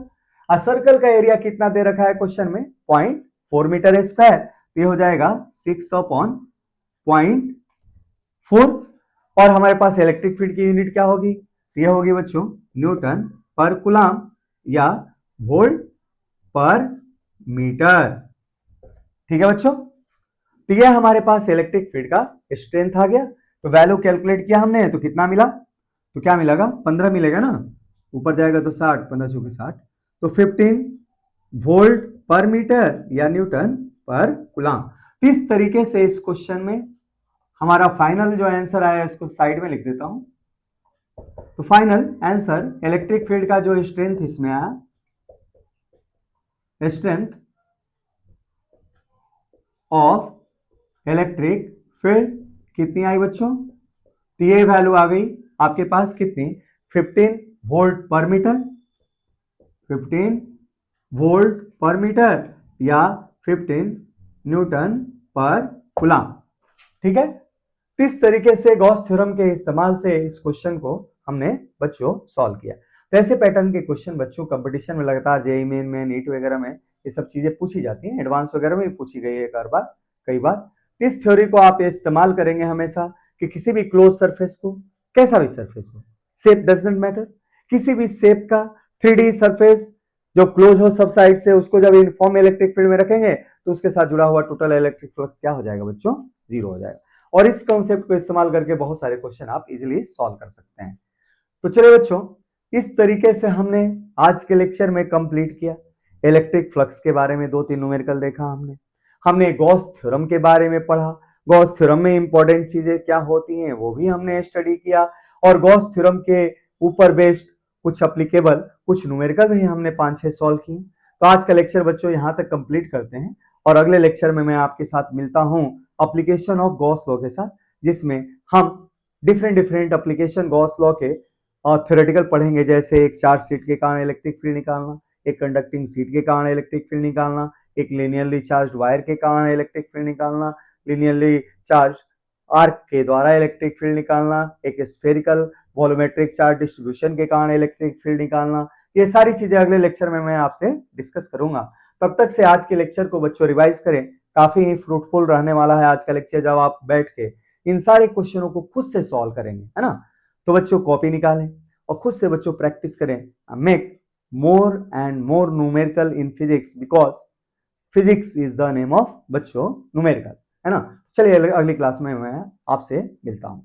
और सर्कल का एरिया कितना दे रखा है क्वेश्चन में, 0.4 मीटर स्क्वायर, तो ये हो जाएगा 6 अपॉन 0.4। और हमारे पास इलेक्ट्रिक फील्ड की यूनिट क्या होगी, तो ये होगी बच्चों न्यूटन पर कूलम या वोल्ट पर मीटर। ठीक है बच्चों, तो ये हमारे पास इलेक्ट्रिक फील्ड का स्ट्रेंथ आ गया। तो वैल्यू कैलकुलेट किया हमने, तो कितना मिला, तो क्या मिलेगा, 15 मिलेगा ना, ऊपर जाएगा तो 60, 15 चौके 60, तो 15 वोल्ट पर मीटर या न्यूटन पर कूलम। इस तरीके से इस क्वेश्चन में हमारा फाइनल जो आंसर आया इसको साइड में लिख देता हूं। तो फाइनल आंसर इलेक्ट्रिक फील्ड का जो स्ट्रेंथ इसमें आया, स्ट्रेंथ ऑफ इलेक्ट्रिक फील्ड कितनी आई बच्चों, तो ये वैल्यू आ गई आपके पास कितनी, 15 वोल्ट पर मीटर, 15 वोल्ट पर मीटर, या 15 न्यूटन पर कूलम। ठीक है, इस तरीके से गॉस थ्योरम के इस्तेमाल से इस क्वेश्चन को हमने बच्चों सॉल्व किया। तो ऐसे पैटर्न के क्वेश्चन बच्चों कंपटीशन में लगातार जेईई मेन में, नीट वगैरह में ये सब चीजें पूछी जाती हैं, एडवांस वगैरह में भी पूछी गई है कई बार। इस थ्योरी को आप इस्तेमाल करेंगे हमेशा कि किसी भी क्लोज सरफेस को, कैसा भी सरफेस हो, शेप डजंट मैटर, किसी भी शेप का 3D सरफेस जो क्लोज हो सब साइड से, उसको जब यूनिफॉर्म इलेक्ट्रिक फील्ड में रखेंगे तो उसके साथ जुड़ा हुआ टोटल इलेक्ट्रिक फ्लक्स क्या हो जाएगा बच्चों, जीरो हो जाएगा। और इस कॉन्सेप्ट को इस्तेमाल करके बहुत सारे क्वेश्चन आप इजीली सॉल्व कर सकते हैं। तो चलिए बच्चों, इस तरीके से हमने आज के लेक्चर में कंप्लीट किया। इलेक्ट्रिक फ्लक्स के बारे में 2-3 न्यूमेरिकल देखा हमने गॉस थ्योरम के बारे में पढ़ा, गॉस थ्योरम में इंपॉर्टेंट चीजें क्या होती हैं वो भी हमने स्टडी किया, और गॉस थ्योरम के ऊपर बेस्ड कुछ एप्लीकेबल कुछ न्यूमेरिकल भी हमने 5-6 सॉल्व किए। तो आज का लेक्चर बच्चों यहाँ तक कंप्लीट करते हैं, और अगले लेक्चर में मैं आपके साथ मिलता हूँ एप्लीकेशन ऑफ गॉस लॉ के साथ, जिसमें हम डिफरेंट एप्लीकेशन गॉस लॉ के थ्योरेटिकल पढ़ेंगे, जैसे एक चार्ज शीट के कारण इलेक्ट्रिक फील्ड निकालना, एक कंडक्टिंग शीट के कारण इलेक्ट्रिक फील्ड निकालना, एक लिनियरली चार्ज वायर के कारण इलेक्ट्रिक फील्ड निकालना, लिनियरली चार्ज आर्क के द्वारा इलेक्ट्रिक फील्ड निकालना, एक स्फेरिकल वॉल्यूमेट्रिक चार्ज डिस्ट्रीब्यूशन के कारण इलेक्ट्रिक फील्ड निकालना। ये सारी चीजें अगले लेक्चर में मैं आपसे डिस्कस करूंगा। तब तक से आज के लेक्चर को बच्चों रिवाइज करें, काफी ही फ्रूटफुल रहने वाला है आज का लेक्चर, जब आप बैठ के इन सारे क्वेश्चनों को खुद से सॉल्व करेंगे, है ना। तो बच्चों कॉपी निकालें और खुद से बच्चों प्रैक्टिस करें, make more and more numerical in physics, because physics is the name of बच्चों न्यूमेरिकल, है ना। चलिए अगली क्लास में मैं आपसे मिलता हूं।